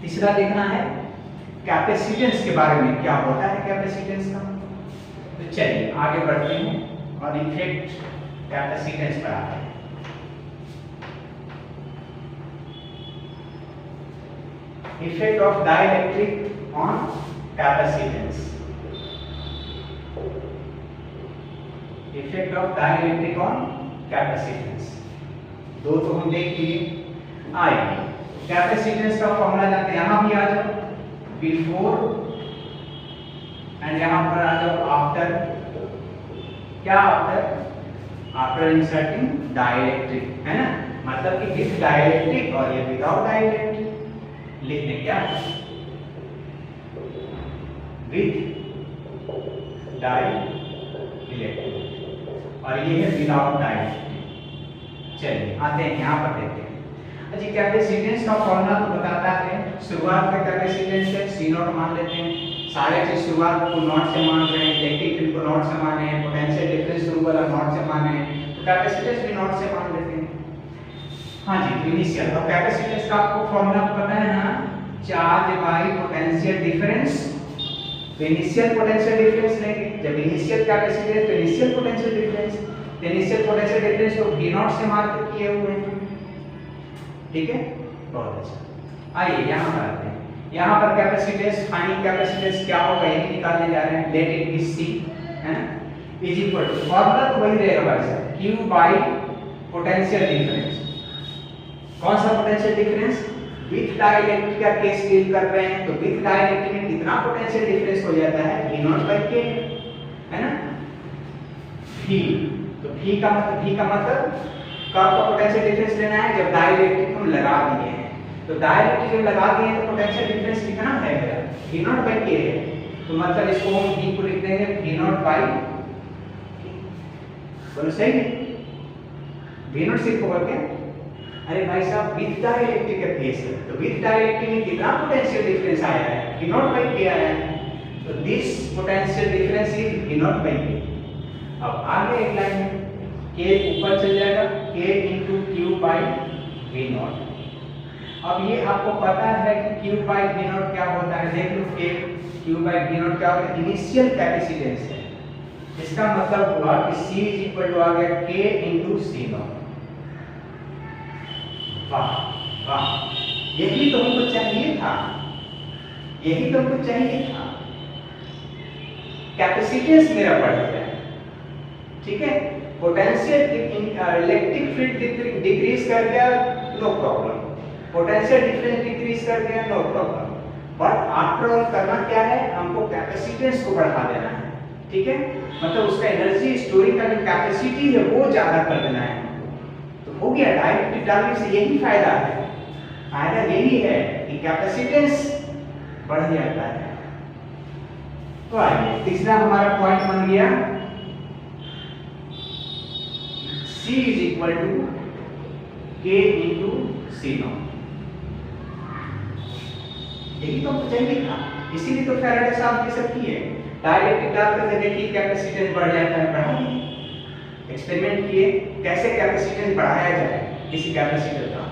तीसरा देखना है कैपेसिटेंस के बारे में, क्या होता है कैपेसिटेंस का। तो चलिए आगे बढ़ते हैं और इफेक्ट कैपेसिटेंस पर आते हैं। Effect of dielectric on capacitance. Effect of dielectric on capacitance. दो तो हम देख लिए। आइए कैपेसिटेंस का फॉर्मूला जानते हैं, यहां भी आ जाओ, बिफोर एंड यहां पर आ जाओ आफ्टर। क्या आफ्टर? आफ्टर इंसर्टिंग डाइलेक्ट्रिक, है ना, मतलब कि विद डाइलेक्ट्रिक और ये विदाउट डाइलेक्ट्रिक। लिख दें क्या? विद डाइलेक्ट्रिक और ये है विदाउट डाइलेक्ट्रिक। चलिए आते हैं यहाँ पर देखते हैं। अच्छा, कैपेसिटेंस का फॉर्मूला तो बताता है, शुरुआत में कैपेसिटेंस है सी नॉट मान लेते हैं, सारे चीज शुरुआत को नॉट से मान रहे हैं, इलेक्ट्रिक फील्ड को नॉट से माने हैं, पोटेंशियल डिफरेंस शुरू वाला नॉट से माने हैं, तो कैपेसिटेंस भी नॉट से मान लेते हैं। हाँ जी, इनिशियल और कैपेसिटेंस का आपको फॉर्मूला पता है ना, चार्ज बाय पोटेंशियल डिफरेंस। तो इनिशियल पोटेंशियल डिफरेंस लेंगे, जब इनिशियल कैपेसिटेंस तो इनिशियल पोटेंशियल डिफरेंस, तो इनिशियल पोटेंशियल डिफरेंस को v नॉट से मार्क किए हुए हैं। ठीक है, बहुत अच्छा। आइए यहाँ पर आते हैं, यहाँ पर कैपेसिटेंस, फाइनल कैपेसिटेंस क्या होगा ये निकालने जा रहे हैं। लेट इट बी सी, है ना, इज इक्वल टू, फॉर्मूला तो वही रहेगा भाई साहब, q बाय पोटेंशियल डिफरेंस। कौन सा पोटेंशियल डिफरेंस? विद डाइलेक्ट्रिक का केस डील कर रहे हैं, तो विद डाइलेक्ट्रिक में कितना पोटेंशियल डिफरेंस हो जाता है? v नॉट बाय k, है ना, v। तो v का मतलब कब का पोटेंशियल डिफरेंस लेना है? जब डाइलेक्ट्रिक हम लगा दिए हैं। तो डाइलेक्ट्रिक जब लगा दिए हैं तो पोटेंशियल डिफरेंस कितना है मेरा? v नॉट बाय k है। तो मतलब इसको हम v को लिख देंगे v नॉट बाय k। बोलो सही है? v नॉट सिर्फ होगा क्या? अरे भाई साहब, विद डाइलेक्ट्रिक का केस है, तो विद डाइलेक्ट्रिक में कितना पोटेंशियल डिफरेंस आया है? v नॉट बाय k आया है। तो this potential difference is v not by k। अब आगे एक लाइन है, k ऊपर चल जाएगा, k into q by v not. अब ये आपको पता है कि q by v नॉट क्या होता है, देख लो, k q by v not क्या होता है? इनिशियल कैपेसिटेंस है। इसका मतलब हुआ कि c इज इक्वल टू आ गया k into c नॉट। वाह वाह, यही तो हमको चाहिए था, यही तो हमको चाहिए था। कैपेसिटेंस मेरा बढ़ गया, ठीक है, पोटेंशियल इलेक्ट्रिक फील्ड डिक्रीज कर गया, no problem, potential difference decrease कर गया, no problem, but after all करना क्या है? हमको कैपेसिटेंस को बढ़ा देना है। ठीक है, मतलब उसका एनर्जी स्टोरिंग का जो कैपेसिटी है वो ज्यादा कर देना है। तो हो गया, डाइलेक्ट्रिक डालने से यही फायदा है, फायदा यही है कि कैपेसिटेंस बढ़ जाता है। तो आइए, तीसरा हमारा पॉइंट बन गया, C is equal to K into C not. यही तो चाहिए था, इसीलिए तो फैराडे साहब ये सब किए, डाइलेक्ट्रिक डाल करके देखिए कैपेसिटेंस बढ़ जाता है, बढ़ा दिए, एक्सपेरिमेंट किए कैसे कैपेसिटेंस बढ़ाया जाए किसी कैपेसिटर का,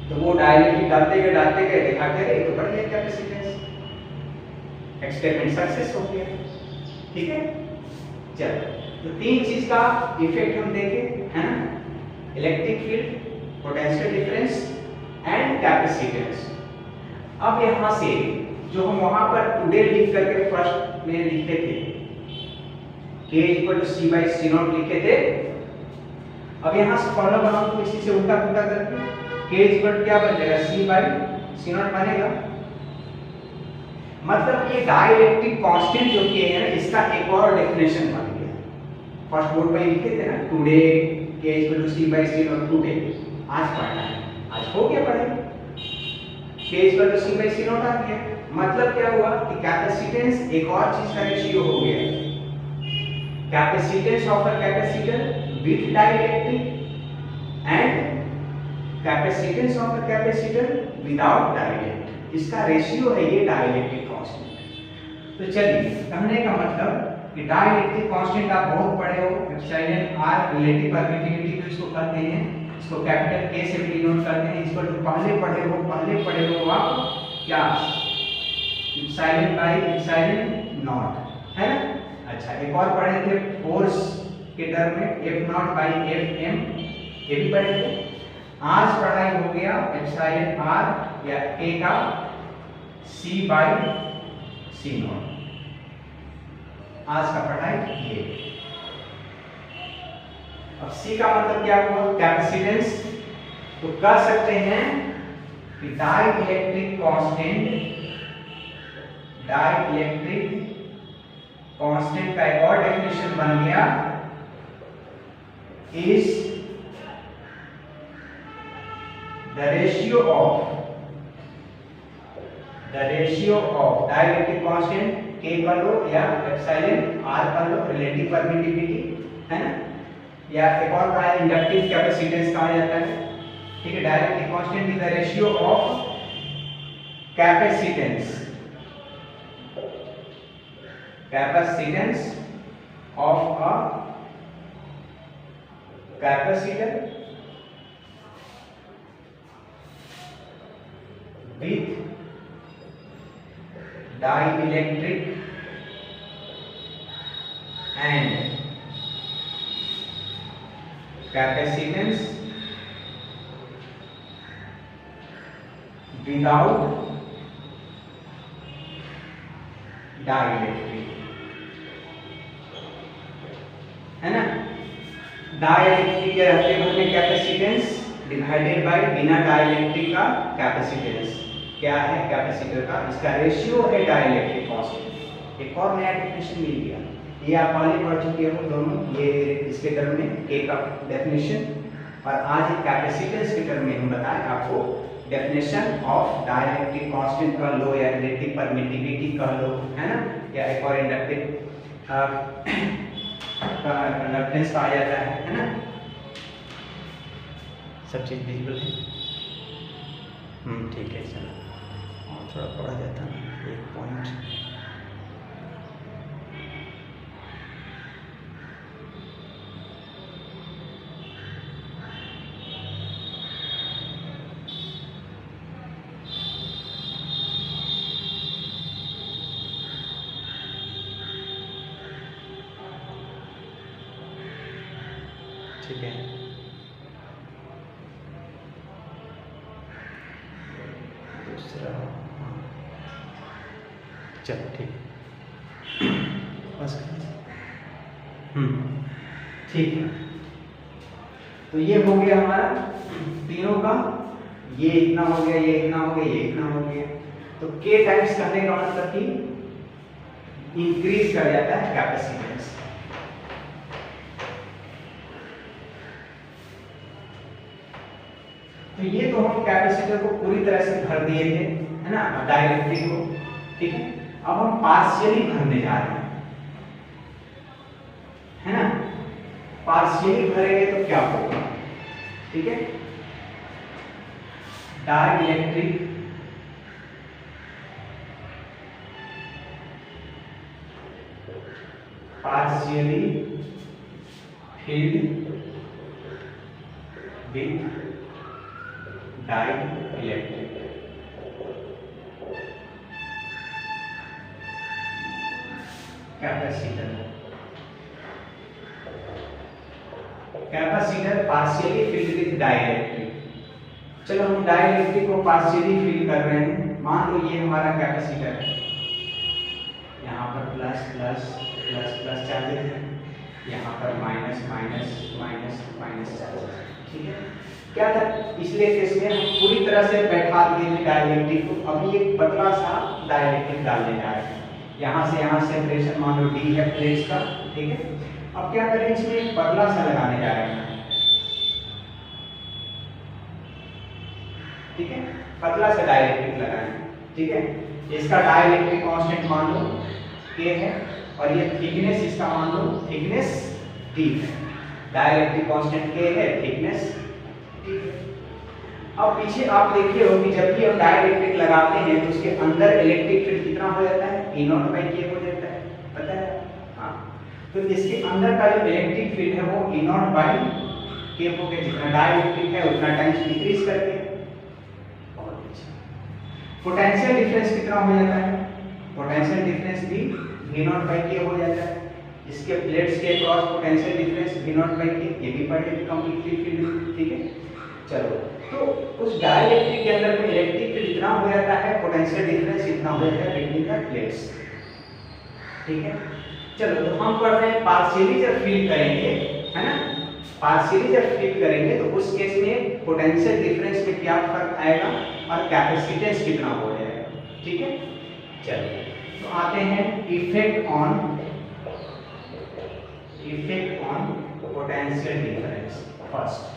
तो वो डाइलेक्ट्रिक डालते गए दिखाते गए तो बढ़ गया कैपेसिटेंस, एक्सपेरिमेंट सक्सेस हो गया। ठीक है, चलो, तो तीन चीज का इफेक्ट हम देखे, है ना, electric field, potential difference and capacitance. अब यहां से जो हम वहां पर टुडे लिख करके फर्स्ट में लिखे थे, k equal to c by c not लिखे थे, अब यहां से फॉर्मूला बनाओ तो इसी से उल्टा पुल्टा करके k इक्वल क्या बन जाएगा? c बाय c नॉट बनेगा। मतलब ये डाइलेक्ट्रिक कांस्टेंट जो k है ना, इसका एक और डेफिनेशन बन गया। फर्स्ट बोर्ड में लिखे थे ना, today k equal to c by c naught, today आज पढ़ना है, आज हो गया पढ़ाई, k equal to c by c naught आ गया। मतलब क्या हुआ कि कैपेसिटेंस एक और चीज का रेशियो हो गया, capacitance of a capacitor with dielectric and capacitance of a capacitor without dielectric, इसका रेशियो है ये डाइलेक्ट्रिक कांस्टेंट। तो चलिए, कहने का मतलब कि डाइलेक्ट्रिक कांस्टेंट आप बहुत पढ़े हो, एप्सिलॉन आर रिलेटिव परमिटिविटी तो इसको कहते हैं, इसको कैपिटल के से भी डिनोट करते हैं। इसको जो पहले पढ़े हो आप क्या, एप्सिलॉन बाय एप्सिलॉन नॉट, है ना। अच्छा, एक और पढ़े थे फोर्स के टर्म में F not by F M, ये भी पढ़े थे। आज पढ़ाई हो गया एप्सिलॉन आर या के का सी बाय सी नॉट। आज का पढ़ाई ये। अब सी का मतलब क्या हुआ, कैपेसिटेंस। तो कह सकते हैं कि डाइलेक्ट्रिक कांस्टेंट का एक और डेफिनेशन बन गया, is the ratio of dielectric constant के कर लो या एप्सिलॉन आर कर लो, रिलेटिव परमिटिविटी, है ना, या एक और का इंडक्टिव कैपेसिटेंस कहा जाता है। ठीक है, dielectric constant is the ratio of capacitance of a capacitor with dielectric and capacitance without dielectric, है ना। डाइलेक्ट्रिक के रहते हुए कैपेसिटेंस डिवाइडेड बाय बिना डाइलेक्ट्रिक का कैपेसिटेंस क्या है, कैपेसिटर का इसका रेशियो है डाइलेक्ट्रिक कांस्टेंट। एक और नया डेफिनेशन मिल गया, ये आप पहले पढ़ चुके हो दोनों, ये इसके टर्म में के का डेफिनेशन, और आज एक कैपेसिटेंस के टर्म में हम बताएं आपको डेफिनेशन ऑफ डाइलेक्ट्रिक कांस्टेंट कह लो या रिलेटिव परमिटिविटी कह लो, है ना, या एक और इंडक्टिव कंडक्टेंस कहा जाता है ना। सब चीज विजिबल है, ठीक है। चलो और थोड़ा पढ़ा जाता है एक पॉइंट। ठीक है, दूसरा, चलो ठीक बस, ठीक है। तो ये हो गया हमारा तीनों का, ये इतना हो गया, ये इतना हो गया, ये इतना हो गया। तो के टाइम्स करने का मतलब कि इंक्रीज कर जाता है कैपेसिटेंस। तो ये तो हम कैपेसिटर को पूरी तरह से भर दिए थे, है ना, डाइलेक्ट्रिक को, ठीक है। अब हम पार्शियली भरने जा रहे हैं, है ना। पार्शियली भरेंगे तो क्या होगा, ठीक है। Dielectric partially filled with dielectric. Capacitor partially filled with dielectric. चलो हम डाइलेक्ट्रिक को पार्शियली फिल कर रहे हैं। मान लो ये हमारा कैपेसिटर है, यहाँ पर plus plus plus plus charges है, यहाँ पर minus minus minus minus charges, ठीक है। क्या था पिछले केस में हम पूरी तरह से बैठा दिए थे डाइलेक्ट्रिक को, अभी एक पतला सा डाइलेक्ट्रिक डालने जा रहे हैं। यहाँ से यहाँ सेपरेशन मान लो डी है प्लेट्स का, ठीक है। अब क्या करें, इसमें एक पतला सा लगाने जा रहे हैं, ठीक है। पतला सा डाइलेक्ट्रिक लगाएं, ठीक है। इसका डाइलेक्ट्रिक कांस्टेंट मान लो के है, और ये थिकनेस इसका मान लो थिकनेस डी है। डाइलेक्ट्रिक कांस्टेंट के है, थिकनेस डी है। अब पीछे आप देखिए हो कि जब भी हम डाइलेक्ट्रिक लगाते हैं तो उसके अंदर इलेक्ट्रिक फील्ड कितना हो जाता है, E नॉट बाई के हो जाता है, पता है? हाँ, तो इसके अंदर का जो इलेक्ट्रिक फील्ड है वो E नॉट बाई के हो गया, जितना डाइलेक्ट्रिक है उतना टाइम्स डिक्रीज करके। और पोटेंशियल डिफरेंस कितना हो जाता है? पोटेंशियल डिफरेंस भी V नॉट बाई के हो जाता है। इसके प्लेट्स के cross potential difference V not by K, ये भी पढ़े कंप्लीटली फील्ड, ठीक है? चलो, तो उस डाइलेक्ट्रिक के अंदर में इलेक्ट्रिक फील्ड इतना हो जाता है, पोटेंशियल डिफरेंस इतना हो जाता है बिटवीन द प्लेट्स, ठीक है? चलो, तो हम पढ़ रहे हैं पार्शियली जब फील करेंगे, है ना? पार्शियली जब फील करेंगे तो उस केस में पोटेंशियल डिफरेंस में क्या फर्क आएगा और कैपेसिटेंस कितना हो जाएगा, ठीक है? चलो, तो आते हैं effect on potential difference first.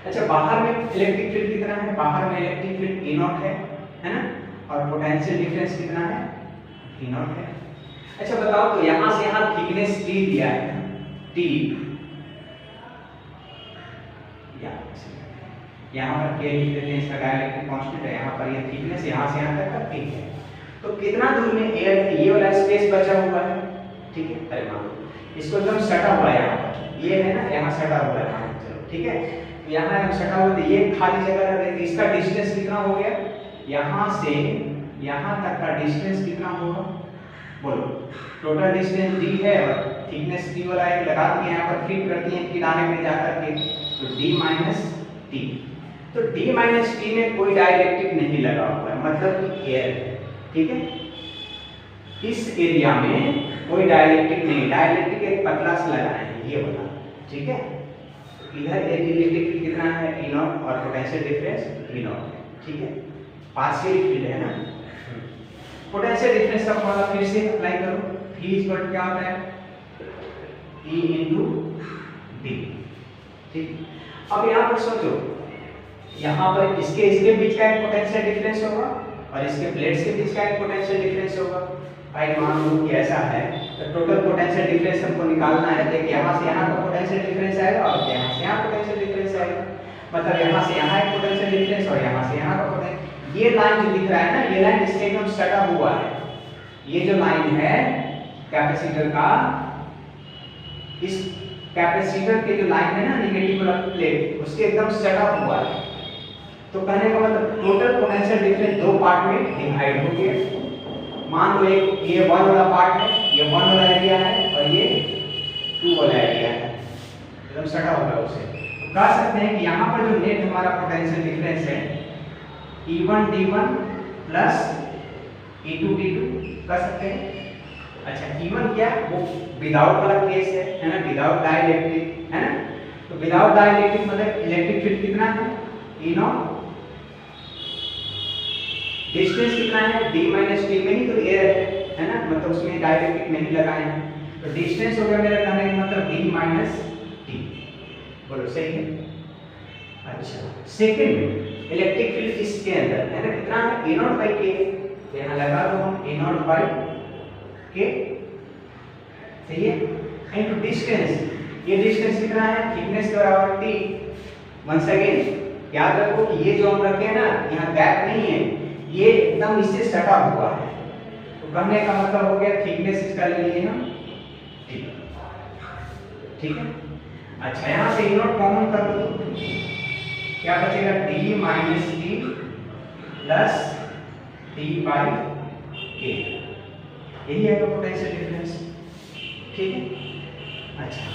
अच्छा, बाहर में इलेक्ट्रिक फील्ड कितना है? बाहर में इलेक्ट्रिक फील्ड E नॉट है ना? और पोटेंशियल डिफरेंस कितना है? V नॉट है। अच्छा बताओ, तो यहां से यहां थिकनेस T दिया है, T, यहां पर K लिख देते हैं, इसका डाइलेक्ट्रिक कांस्टेंट है, यहां पर ये थिकनेस यहां से यहां तक का T है। तो कितना दूर में एयर, ये वाला स्पेस बचा हुआ है, ठीक है? अरे मान लो इसको एकदम सटा हुआ है, यहां पर ये है ना, यहां सटा हुआ है, चलो ठीक है, यहां हम सटा हुआ, तो ये खाली जगह रह गई, इसका डिस्टेंस कितना हो गया? यहां से यहां तक का डिस्टेंस कितना होगा? बोलो, टोटल डिस्टेंस d है और थिकनेस t वाला एक लगा दिए, यहां पर फिट करती हैं किनारे में जाकर के, तो d माइनस t। तो d माइनस t में कोई डाइलेक्ट्रिक नहीं लगा हुआ है, मतलब कि एयर है, ठीक है? इस एरिया में कोई डाइलेक्ट्रिक नहीं, डाइलेक्ट्रिक एक पतला सा लगा है, ये वाला, ठीक है? इधर इलेक्ट्रिक फील्ड कितना है? E नॉट, और पोटेंशियल डिफरेंस V नॉट है, ठीक है? पार्शियल फील्ड है ना। पोटेंशियल डिफरेंस का फॉर्मूला फिर से अप्लाई करो, V इज क्या होता है? E into D, ठीक? अब यहाँ पर सोचो, यहाँ पर इसके बीच का एक पोटेंशियल डिफरेंस होगा और इसके प्लेट्स के बीच का एक पोटेंशियल डिफरेंस होगा। भाई मान लो कि ऐसा है, तो टोटल पोटेंशियल डिफरेंस हमको निकालना है, देखिए यहाँ से यहाँ का पोटेंशियल डिफरेंस आएगा और यहाँ से यहाँ पोटेंशियल डिफरेंस आएगा, मतलब यहाँ से यहाँ एक पोटेंशियल डिफरेंस और यहाँ से यहाँ का पोटेंशियल। ये लाइन जो दिख रहा है ना, ये लाइन इससे एकदम सटा हुआ है, ये जो लाइन है कैपेसिटर का, इस कैपेसिटर के जो लाइन है ना नेगेटिव वाला प्लेट, उसके एकदम सटा हुआ है। तो कहने का मतलब टोटल पोटेंशियल डिफरेंस दो पार्ट में डिवाइड हो गया। मान लो एक ये 1 वाला पार्ट है, ये 1 वाला एरिया है और ये 2 वाला एरिया है, एकदम सटा हुआ है उसे। तो कह सकते हैं कि यहाँ पर जो नेट हमारा पोटेंशियल डिफरेंस है E1 D1 plus E2 D2 कह सकते हैं। अच्छा, E1 क्या? वो विदाउट वाला केस है ना, विदाउट डाइलेक्ट्रिक, है ना? तो विदाउट डाइलेक्ट्रिक मतलब इलेक्ट्रिक फील्ड कितना है? E नॉट, डिस्टेंस कितना है? d माइनस t में ही तो एयर है ना, मतलब उसमें डाइलेक्ट्रिक नहीं लगाए हैं, तो डिस्टेंस हो गया मेरा कहने का मतलब d माइनस t। बोलो सही है? अच्छा, सेकंड में इलेक्ट्रिक फील्ड इसके अंदर है ना, कितना है? E नॉट बाई k, तो यहाँ लगा दो हम E नॉट बाई k, सही है? इनटू डिस्टेंस, ये डिस्टेंस कितना है? थिकनेस के बराबर t। वंस अगेन याद रखो कि ये जो हम रखे हैं ना, यहाँ गैप नहीं है, ये एकदम इससे सटा हुआ है, तो कहने का मतलब हो गया थिकनेस इसका ले लिए हम t, ठीक है? अच्छा, यहाँ से E नॉट कॉमन कर दो, क्या बचेगा? d minus t plus t by k, यही है पोटेंशियल डिफरेंस, ठीक है? अच्छा,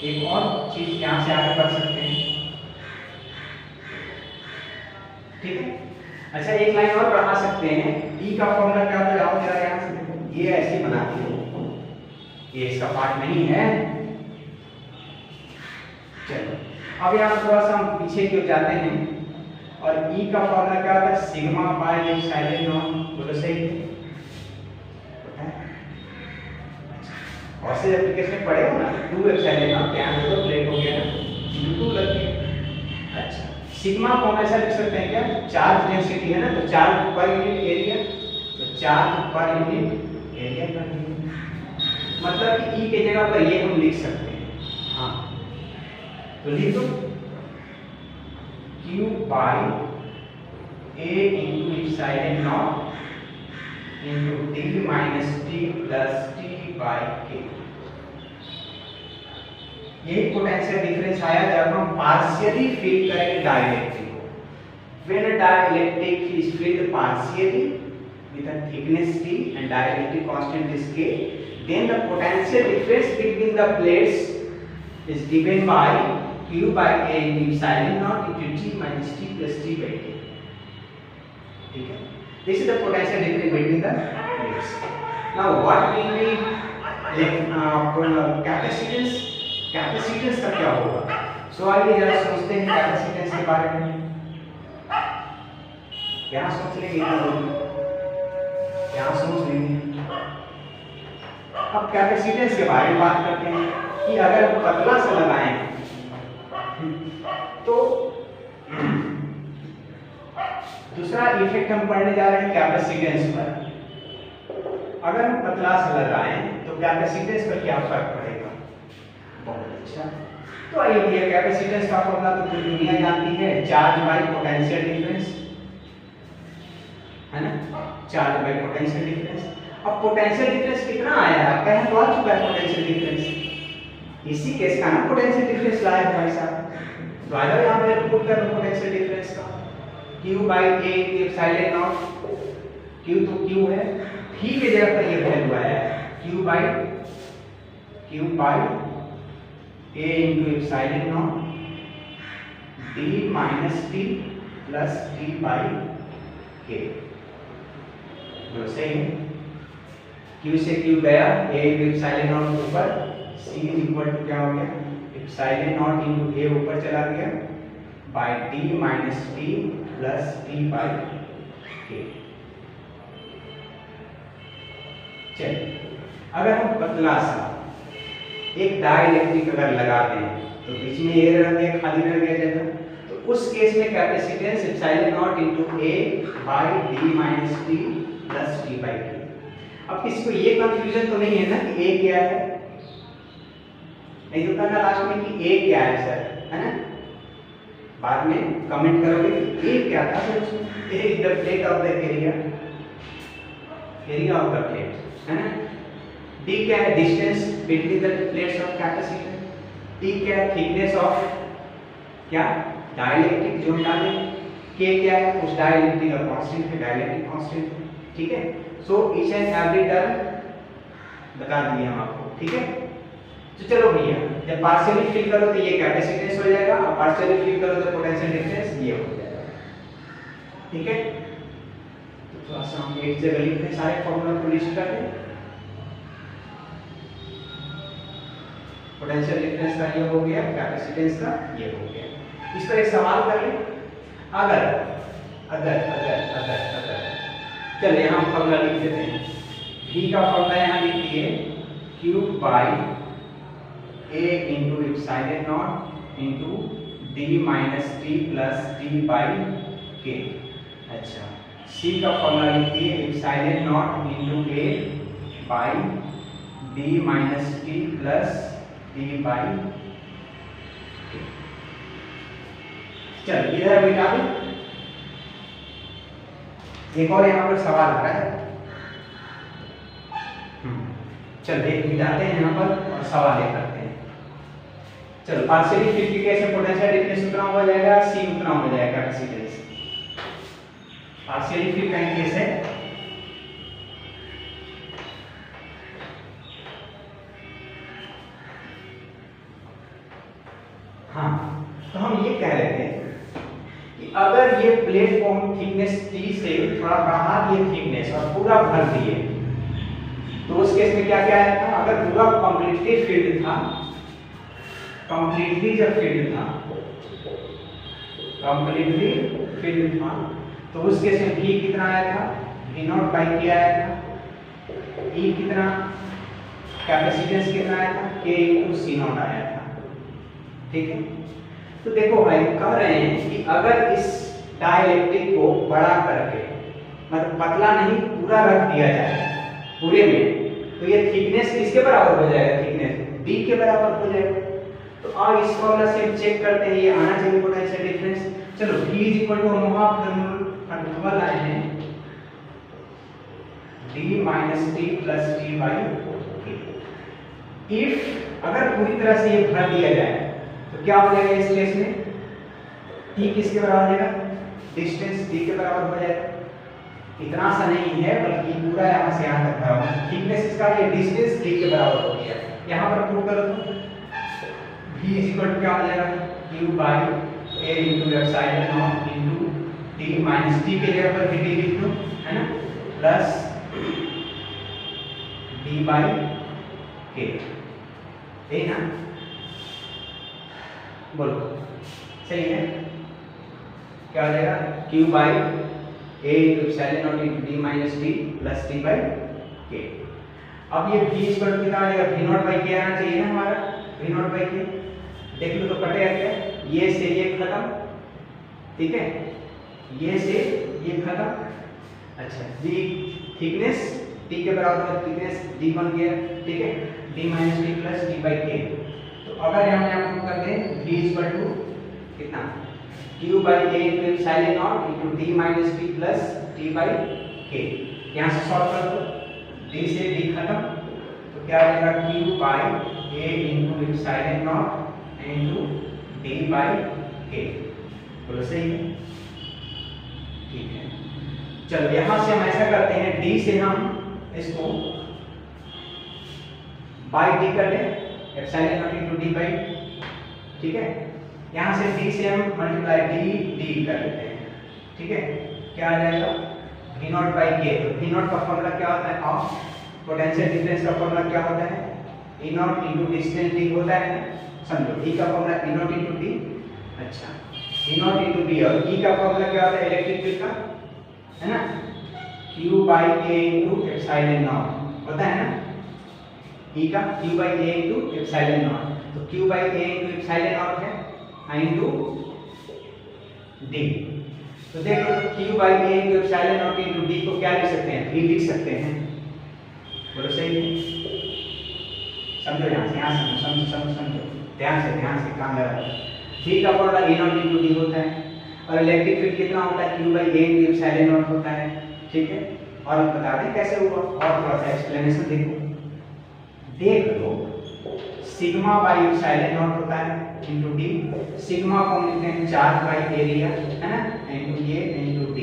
एक और चीज यहाँ से आगे बढ़ सकते हैं, ठीक है? अच्छा, एक लाइन और बढ़ा सकते हैं, E का फॉर्मूला क्या होता है? आओ जरा यहाँ से देखो, ये ऐसे बनाती है, ये इसका पार्ट नहीं है। चलो, अब यहाँ थोड़ा सा हम पीछे क्यों जाते हैं, और E का फॉर्मूला क्या होता है? सिग्मा बाय एप्सिलॉन नॉट, बोलो सही? और से एप्लीकेशन पढ़े हो ना, 2 एप्सिलॉन नॉट, ध्यान दो, प्लेट हो गया ना, 2 लग गया। अच्छा, सिग्मा को हम ऐसा लिख सकते हैं क्या? चार्ज डेंसिटी है ना, तो चार्ज पर यूनिट एरिया, तो चार्ज पर यूनिट एरिया कर दिए, मतलब कि E के जगह पर ये हम लिख सकते हैं। हाँ, तो लिख दो Q by A into epsilon naught into D minus T plus T by K। यही पोटेंशियल डिफरेंस आया जब हम पार्शियली फिल करेंगे डाइलेक्ट्रिक को। When a dielectric is filled partially with a thickness T and dielectric constant is K, then the potential difference between the plates is given by Q by A into epsilon naught into T minus T plus T by K। ठीक है, this is the potential difference between the plates। Now what will be capacitance? Capacitance का क्या होगा? सो आइए जरा सोचते हैं capacitance के बारे में। क्या सोच लेंगे इतना लोग? क्या सोच लेंगे? अब कैपेसिटेंस के बारे में बात करते हैं कि अगर पतला सा लगाएं तो दूसरा इफेक्ट हम पढ़ने जा रहे हैं कैपेसिटेंस पर। अगर हम पतला सा लगाएं तो कैपेसिटेंस पर क्या फर्क पड़ेगा? बहुत अच्छा। तो आइए भैया कैपेसिटेंस का फॉर्मूला तो पूरी दुनिया जानती है, चार्ज बाय पोटेंशियल डिफरेंस, है ना? Charge by potential difference. अब पोटेंशियल डिफरेंस कितना आया है? आपका यहाँ तो आ चुका है पोटेंशियल डिफरेंस। इसी केस का ना पोटेंशियल डिफरेंस लाया है भाई साहब। तो आ जाओ यहाँ पे पुट कर लो पोटेंशियल डिफरेंस का। Q by A epsilon not, Q तो Q है, T की जगह पर ये वैल्यू आया है Q by A into epsilon naught D minus T plus T by K। तो सही है, Q से Q गया, A into epsilon naught ऊपर, C is equal to क्या हो गया? epsilon naught into A ऊपर चला गया by D minus T plus T by K। चलिए, अगर हम पतला सा एक डाइलेक्ट्रिक अगर लगा दें तो बीच में ये रह गया, खाली रह गया जगह, तो उस केस में capacitance epsilon not into A by D minus T plus T by K। अब किसी को ये कंफ्यूजन तो नहीं है ना कि A क्या है? नहीं तो कहना लास्ट में कि A क्या है सर, है ना? बाद में कमेंट करोगे कि A क्या था सर उसमें? A is the plate of the area of the plate, है ना? D क्या है? Distance between the plates of capacitor. T क्या है? थिकनेस ऑफ क्या? डाइलेक्ट्रिक जो डाले। K क्या है? उस डाइलेक्ट्रिक का कांस्टेंट है, डाइलेक्ट्रिक कांस्टेंट है। ठीक है, so each and every term बता दिए हम आपको। ठीक है, तो चलो भैया जब पार्शियली फिल करो तो ये कैपेसिटेंस हो जाएगा और पार्शियली फिल करो तो पोटेंशियल डिफरेंस ये हो जाएगा। ठीक है, तो थोड़ा सा हम एक जगह लिखते हैं, सारे फॉर्मूला को लिस्ट कर दें। पोटेंशियल डिफरेंस का ये हो गया, कैपेसिटेंस का ये हो गया। इस पर एक सवाल कर ले, अगर अगर अगर अगर अगर चल यहाँ फॉर्मूला लिख देते हैं। V का फॉर्मूला यहाँ लिख दिए Q by A into epsilon not into D minus T plus T by K। अच्छा, C का फॉर्मूला लिख दिए epsilon not into A by D minus T plus T by K। चल इधर मिटा दो। एक और यहाँ पर सवाल आ रहा है, चल एक मिटाते हैं यहाँ पर और सवाल ये करते हैं। चलो पार्शियली फिल की केस में पोटेंशियल डिफरेंस उतना हो जाएगा, C उतना हो जाएगा कैपेसिटेंस। पार्शियली फिल का केस है, हाँ तो हम ये कह रहे थे कि अगर ये प्लेटफॉर्म थिकनेस T से थोड़ा बढ़ा दिए थिकनेस और पूरा भर दिए तो उस केस में क्या क्या आया था? अगर पूरा कंप्लीटली फिल्ड था, कंप्लीटली जब फिल्ड था, कंप्लीटली फिल्ड था तो उस केस में V कितना आया था? V नॉट बाई K आया था। E कितना? कैपेसिटेंस कितना आया था? K इनटू C नॉट आया था। ठीक है, तो देखो भाई कह रहे हैं कि अगर इस डाइलेक्ट्रिक को बड़ा करके मतलब पतला नहीं पूरा रख दिया जाए पूरे में तो ये थिकनेस किसके बराबर हो जाएगा? थिकनेस D के बराबर हो जाएगा। तो अब इस फॉर्मूला से हम चेक करते हैं, ये आना चाहिए पोटेंशियल डिफरेंस। चलो V इज इक्वल टू हम हाफ सिंपल आए हैं d minus T plus T by के। इफ अगर पूरी तरह से ये भर दिया जाए तो क्या हो जाएगा इस केस में, t किसके बराबर हो जाएगा, डिस्टेंस d के बराबर हो जाएगा। इतना सा नहीं है बल्कि पूरा यहाँ से यहाँ तक भरा हुआ, थिकनेस इसका ये डिस्टेंस d के बराबर हो गया। यहाँ पर प्रूव करो तो v इक्वल टू क्या हो जाएगा, q by a into epsilon not into d minus t के जगह पर dt लिख दो, है ना, प्लस d बाई k, ठीक ना, बोलो सही है। क्या हो जाएगा, q by a into epsilon not into d minus t plus t by k। अब ये v इक्वल टू कितना आ जाएगा, v नॉट बाई k आना चाहिए ना हमारा, v नॉट बाई k। देख लो तो कटेगा क्या, ये से ये खत्म, ठीक है, ये से ये खत्म। अच्छा d थिकनेस t के बराबर है, थिकनेस d बन गया, ठीक है, d minus t plus d by k। तो अगर हम यहाँ प्रूव कर दें v इक्वल टू कितना, q by a into epsilon not into d minus t plus t by k। यहाँ से सॉल्व कर दो, d से d खत्म, तो क्या आ जाएगा, q by a into epsilon not into d by k। बोलो सही है, ठीक है। चलो यहाँ से हम ऐसा करते हैं, d से हम इसको बाई d कर लें, epsilon not into d by, ठीक है। यहाँ से d से हम मल्टीप्लाई d कर लेते हैं, ठीक है। क्या आ जाएगा, v नॉट बाई k। तो v नॉट का फॉर्मूला क्या होता है, ऑफ पोटेंशियल डिफरेंस का फॉर्मूला क्या होता है, e not into distance d होता है, समझो e का formula e not into d। अच्छा e नॉट इंटू d, और e का फॉर्मूला क्या होता है इलेक्ट्रिक फील्ड का, है ना, q by a into epsilon not होता है ना, e का q by a into epsilon not. तो q by a into epsilon not है इंटू d। तो देखो q by a into epsilon not into d को क्या लिख सकते हैं, v लिख सकते हैं, बोलो सही है। समझो यहाँ से समझो ध्यान से काम लगा। v का formula e not into d होता है, और इलेक्ट्रिक फील्ड कितना होता है, q by a into epsilon not होता है, ठीक है। और बता दें कैसे हुआ, और थोड़ा सा एक्सप्लेनेशन देख लो, सिग्मा बाई एप्सिलॉन नॉट होता है इंटू d, सिग्मा को हम लिखते हैं चार्ज बाई एरिया, है ना, इंटू ये इंटू d,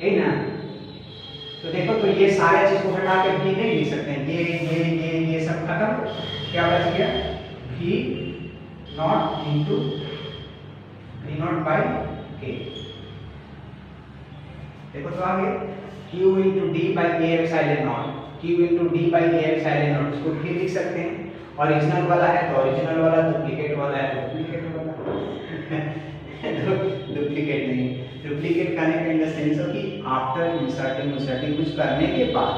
है ना। तो देखो तो ये सारे चीज को हटा के v नहीं लिख सकते हैं, ये सब खत्म, क्या बच गया, v not into v not by k। देखो तो आ गया q into d by a epsilon not, q into d by a epsilon not, इसको भी लिख सकते हैं। ओरिजिनल वाला है तो ओरिजिनल वाला, डुप्लीकेट वाला है तो डुप्लीकेट वाला डुप्लीकेट नहीं, डुप्लीकेट करने का इन द सेंस हो कि आफ्टर इंसर्टिंग कुछ करने के बाद,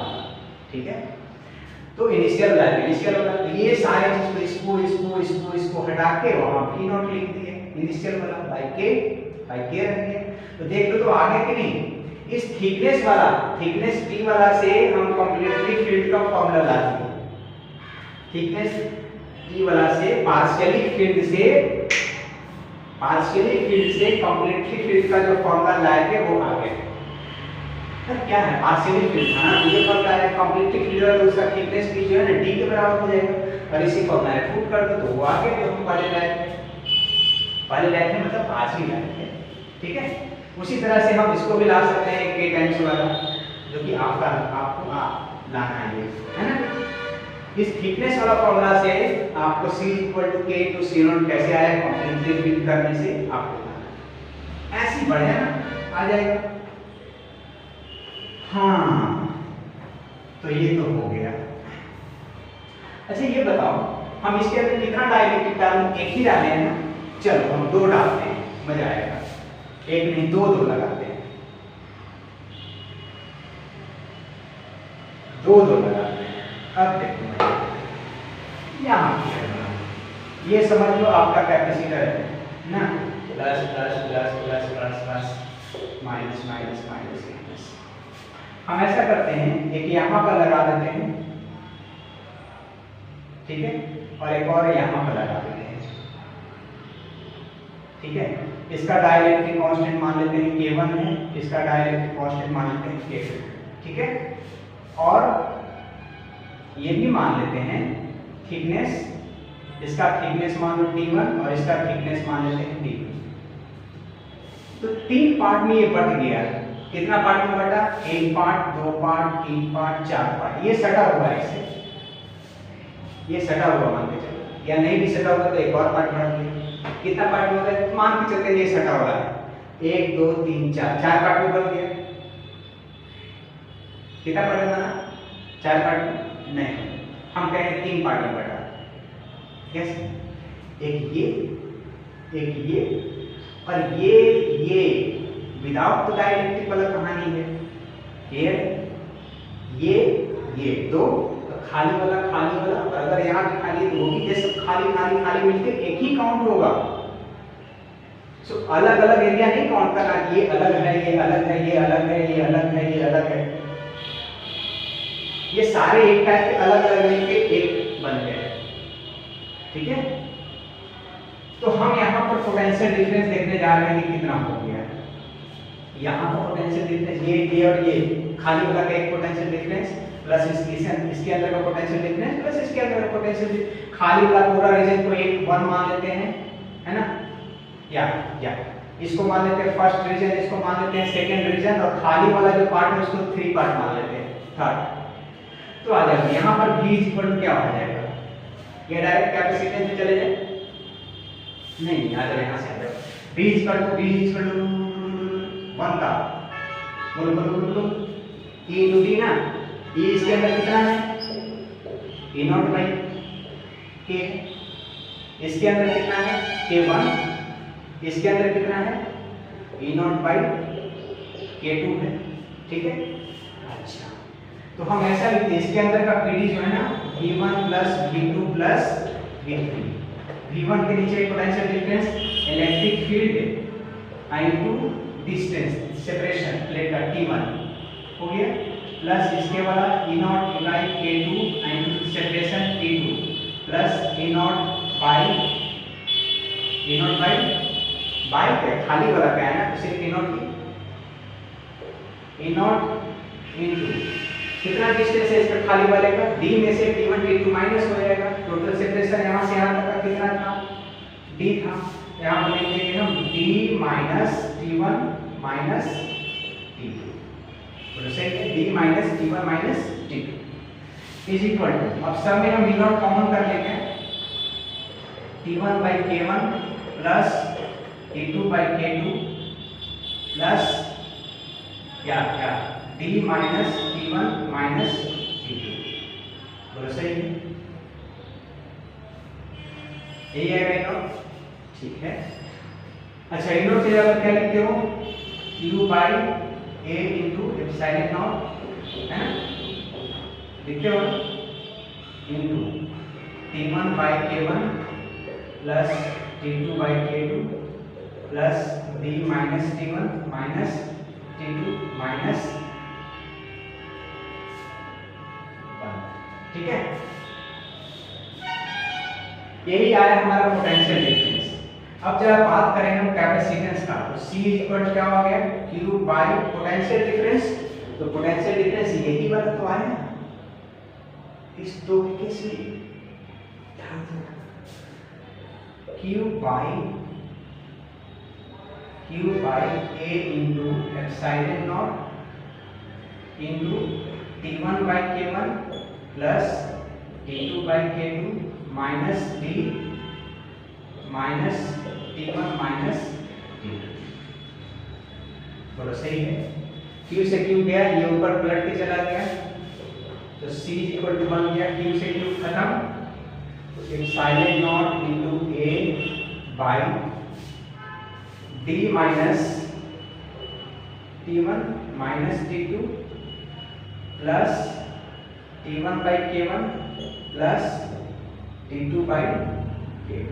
ठीक है। तो इनिशियल वाला ये सारे चीज को इसको हटा के वहां v नॉट लिख दिए, इनिशियल वाला बाई k रख दिए। तो देख लो तो आगे कि नहीं, इस थिकनेस t वाला से हम कंप्लीटली फील्ड का फॉर्मूला ला दिए, थिकनेस t वाला से पार्शियली फील्ड से कंप्लीटली फील्ड का जो फॉर्मूला लाए थे वो आ गया। क्या है पार्शियली फील्ड, हां ये फॉर्मूला है, कंप्लीटली फील्ड है तो उसका थिकनेस t जो है ना d के बराबर हो जाएगा, और इसी फॉर्मूला में पुट कर दो तो वो आ गया जो हम पहले लाए थे, मतलब आज ही लाए थे, ठीक है। उसी तरह से हम इसको भी ला सकते हैं k टाइम्स वाला, जो कि आपको लाना है ना। इस थिकनेस वाला फॉर्मूला से आपको c equal to k to c not कैसे आया, कंप्लीटली फिल करने से आपको ऐसे बढ़िया ना आ जाएगा। हाँ तो ये तो हो गया। अच्छा ये बताओ हम इसके अंदर कितना डाइलेक्ट्रिक डालें, एक ही डाले हैं ना, चलो हम दो डालते हैं, मजा आएगा, एक नहीं दो लगाते हैं, दो लगाते हैं। अब देखो यहाँ ये समझ लो आपका कैपेसिटर है ना, plus plus plus plus plus plus minus minus minus minus. हम ऐसा करते हैं एक यहाँ पर लगा देते हैं, ठीक है, और एक और यहाँ पर लगा देते हैं, ठीक है। इसका डाइलेक्ट्रिक कांस्टेंट मान लेते हैं K1 है, इसका डाइलेक्ट्रिक कांस्टेंट मान लेते हैं K2, ठीक है। और ये भी मान लेते हैं थिकनेस, इसका थिकनेस मान लो T1 और इसका थिकनेस मान लेते हैं T2। तो 3 पार्ट में ये बट गया। कितना पार्ट में बटा? 1 पार्ट, 2 पार्ट, 3 पार्ट, 4 पार्ट। ये सटा हुआ है इससे, ये सटा हुआ मान के चलो, या नहीं भी सटा हुआ तो एक और पार्ट बढ़ा दिया। कितना पार्ट में होता है? मान के चलते ये सटा हुआ है 1 2 3 4, 4 पार्ट में बन गया। कितना पार्ट बना? 4 पार्ट में नहीं, हम कहेंगे 3 पार्ट में बटा। कैसे? एक ये और ये विदाउट डाइलेक्ट्रिक वाला कहानी है। ये दो खाली वाला और अगर यहाँ भी खाली तो वो भी, ये सब खाली मिलकर एक ही काउंट होगा। सो अलग अलग एरिया नहीं काउंट करना, ये अलग है, ये अलग है, ये अलग है, ये अलग है, ये अलग है। ये सारे एक टाइप के अलग अलग मिलकर एक बन गए, ठीक है। तो हम यहाँ पर पोटेंशियल डिफरेंस देखने जा रहे हैं कि कितना हो गया। यहाँ पर पोटेंशियल डिफरेंस ये और ये खाली वाला का एक पोटेंशियल डिफरेंस प्लस इसके अंदर का पोटेंशियल डिफरेंस प्लस इसके अंदर का पोटेंशियल, खाली वाला पूरा रीजन को 1 मान लेते हैं, है ना। या इसको मान लेते हैं फर्स्ट रीजन, इसको मान लेते हैं सेकंड रीजन, और खाली वाला जो पार्ट है उसको 3 पार्ट मान लेते हैं, थर्ड। तो आ जाएगा यहाँ पर V इक्वल क्या हो जाएगा? ये डायरेक्ट कैपेसिटेंस में चले जाए, नहीं आ जाए, यहाँ से आ जाए। V इक्वल 1 का बोलो E टू D ना, E इसके अंदर कितना है? E0 by K। इसके अंदर कितना है? K1। इसके अंदर कितना है? E0 बाई K2 है, ठीक है। अच्छा, तो हम ऐसा लिखते हैं, इसके अंदर का PD जो है ना V1 plus V2 plus V3। V1 के नीचे potential difference electric field into distance separation plate का T1 हो गया, प्लस इसके वाला E0 by K2 into separation T2 plus E0 by क्या खाली वाला क्या है ना, तो सिर्फ E0 इनटू कितना डिस्टेंस है इसका खाली वाले का? D में से T1 T2 माइनस हो जाएगा। टोटल सेपरेशन यहाँ से यहाँ तक का कितना था? D था। यहाँ पर लिख देंगे हम D minus T1 minus T2, तो सही है। D minus T1 minus T2 is equal to, अब सब में हम E0 कॉमन कर लेते हैं, T1 by K1 plus T2 by K2 plus क्या D minus T1 minus T2, बोलो सही है, यही आएगा E0, ठीक है। अच्छा, E0 की जगह क्या लिखते हो? Q by A into epsilon not, है ना, लिखते हो, into T1 by K1 plus T2 by K2 plus D minus T1 minus T2 minus 1, ठीक है। यही आया हमारा पोटेंशियल डिफरेंस। अब जब बात करें हम कैपेसिटेंस का, तो C इक्वल क्या हो गया? Q by potential difference. तो पोटेंशियल डिफरेंस यही वाला तो आया ना, इस दो के केस में Q by A into epsilon not into T1 by K1 plus T2 by K2 minus D minus T1 minus T2, बोलो सही है। Q से Q गया, ये ऊपर पलट के चला गया, तो C इक्वल टू बन गया Q से Q खत्म, तो epsilon not into A by D minus T1 minus T2 plus T1 by K1 plus T2 by K2,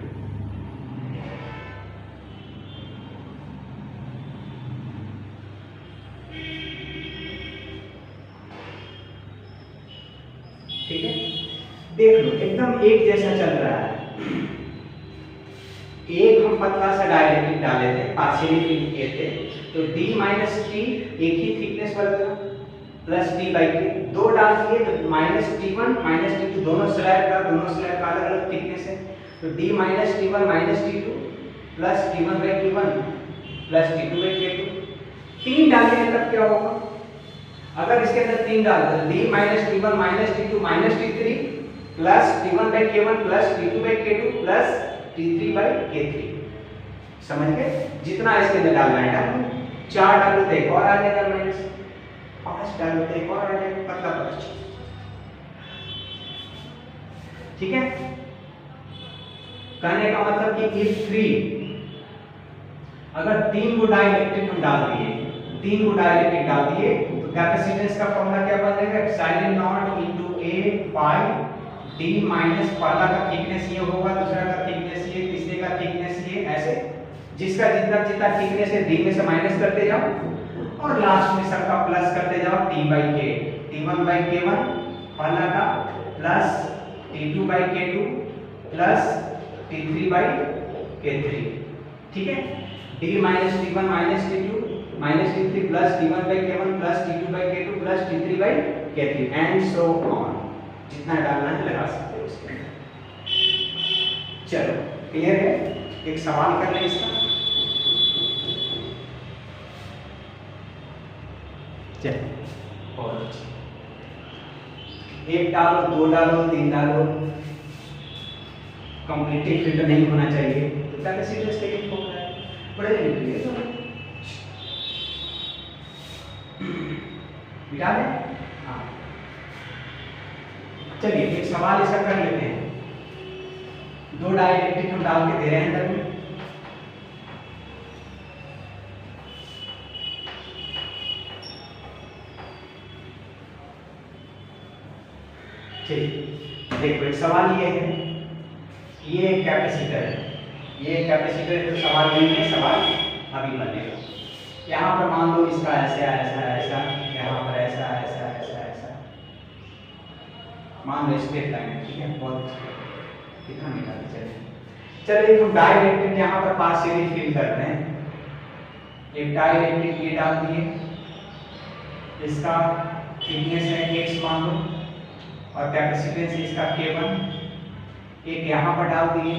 ठीक है। देख लो एकदम एक जैसा चल रहा है। एक हम पतला सा डाइलेक्ट्रिक डाले थे, पार्शियली फिल किए थे, तो d माइनस टी एक ही थिकनेस वाला था प्लस टी बाई के, दो डाल दिए तो माइनस टी1 माइनस टी2, दोनों स्लैब का अलग अलग थिकनेस है, तो d minus T one minus T2 plus T one by T one plus T2 by T2. तीन डालेंगे तब क्या होगा? अगर इसके अंदर तीन डाल दो d minus T one minus T2 minus टी3 plus T one by k1 plus T2 by k2 plus टी3 by k3। समझ गए? जितना इसके अंदर डालना है डाल, 4 डालो तो एक और आ जाएगा माइनस, 5 डालो तो एक और आ जाएगा, पतला पतला। ठीक है? कहने का मतलब कि इफ 3 अगर 3 को डाइलेक्ट्रिक हम डाल दिए, 3 को डाइलेक्ट्रिक डाल दिए तो कैपेसिटेंस का फॉर्मूला क्या बनेगा? Epsilon not into a by d minus पहला का थिकनेस ये होगा, दूसरा का थिकनेस ये, तीसरे का थिकनेस ये, ऐसे जिसका जितना जितना थिकनेस है d में से माइनस करते जाओ और लास्ट में सबका प्लस करते जाओ t by k, t1 by k1 पहला का plus t2 by k2 plus t3 by k3। ठीक है? d minus t1 minus t2 minus t3 plus t1 by k1 plus t2 by k2 plus t3 by k3 and so on. जितना डालना है लगा सकते हो उसके। चलो क्लियर है? एक सवाल कर लें इसका। चलो और एक डालो, दो डालो, तीन डालो, कंप्लीटली फिल्टर नहीं होना चाहिए तो कैपेसिटेंस का एक फॉर्मूला है, बड़े क्लियर हो मिटा दें। हाँ चलिए एक सवाल ऐसा कर लेते हैं, दो डाइलेक्ट्रिक हम डाल के दे रहे हैं अंदर में, ठीक देखो एक सवाल ये है, ये एक कैपेसिटर है, ये एक कैपेसिटर है, तो सवाल नहीं है, सवाल अभी बनेगा। यहाँ पर मान लो इसका ऐसा ऐसा ऐसा, यहाँ पर ऐसा ऐसा ऐसा ऐसा, मान लो स्ट्रेट लाइन है। ठीक है? बहुत कितना मीठा चलिए हम डाइलेक्ट्रिक यहाँ पर पार्शियली फिल करते हैं। एक डाइलेक्ट्रिक ये डाल दिए, इसका थिकनेस है x मान लो और कैपेसिटेंस इसका k1, एक यहाँ पर डाल दिए।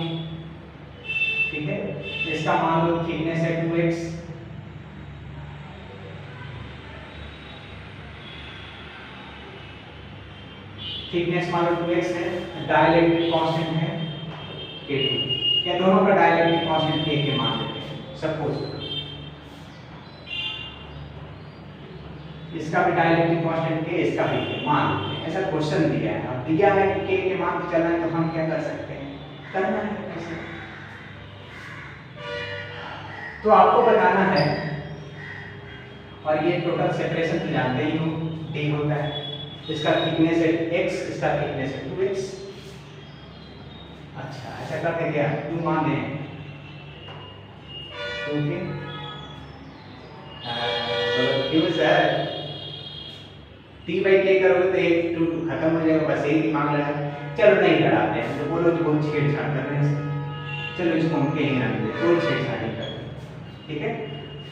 ठीक है? इसका मान लो थिकनेस है 2x, थिकनेस मान लो 2x है, डाइलेक्ट्रिक कांस्टेंट है k2, या दोनों का डाइलेक्ट्रिक कांस्टेंट k के मान लेते हैं सपोज। इसका भी डाइलेक्ट्रिक कांस्टेंट k, इसका भी k मान लेते हैं, ऐसा क्वेश्चन दिया है। अब दिया है कि k के मान पे चलना है तो हम क्या कर सकते हैं, करना है कैसे, तो आपको बताना है। और ये टोटल सेपरेशन तो जानते ही हो, d होता है, इसका थिकनेस है x, इसका थिकनेस है 2x। अच्छा ऐसा करते क्या, 2 मान लें, 2 के क्यों सर t बाई k करोगे तो 1 2 खत्म हो जाएगा, बस यही दिमाग लगा। चलो नहीं लड़ाते हैं, तो बोलो कि बहुत छेड़छाड़ कर रहे हैं, चलो इसको हम कहीं रख दें, कोई छेड़छाड़ नहीं कर रहे। ठीक है?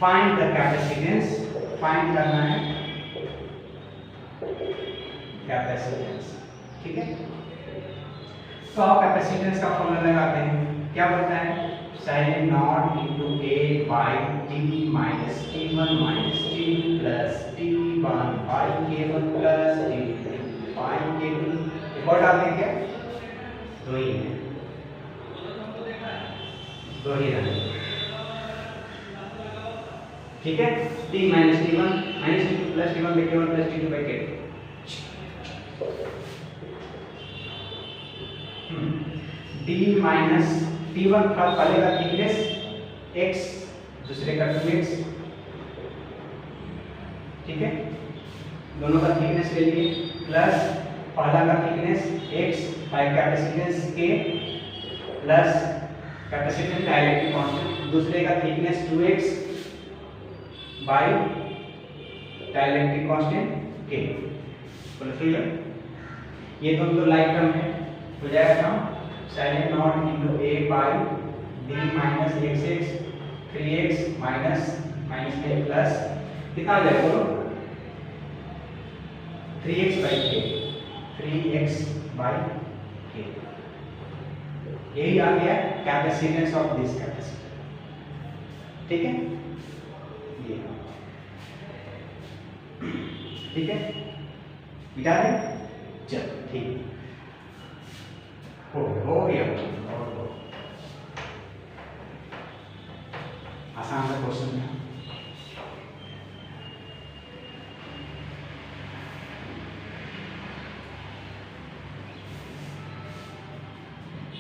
फाइंड द कैपेसिटेंस, फाइंड करना है कैपेसिटेंस। ठीक है? तो आप कैपेसिटेंस का फॉर्मूला लगाते हैं, क्या बनता है, sine not into a by t minus t1 minus t2 plus t1 by k1 plus t2 by k2। एक और डाल दें क्या, दो ही है, दो ही रहने। ठीक है? t minus t1 minus t2 plus t1 by k1 plus t2 by k2। d minus t1 का पहले का थिकनेस x, दूसरे का 2x। ठीक है? दोनों का थिकनेस ले लिए, प्लस पहला का thickness x by capacitance k plus capacitance dielectric constant, दूसरे का thickness 2x by dielectric constant k। बोलो क्लियर? ये दोनों लाइक टर्म है, हो जाएगा काम sine not into a by d D minus X X 3x minus K plus कितना आ जाएगा बोलो 3x बाई के यही आ गया कैपेसिटेंस ऑफ दिस कैपेसिटर। ठीक है ये ठीक है मिटा दें चलो ठीक हो गया और आसान सा क्वेश्चन है।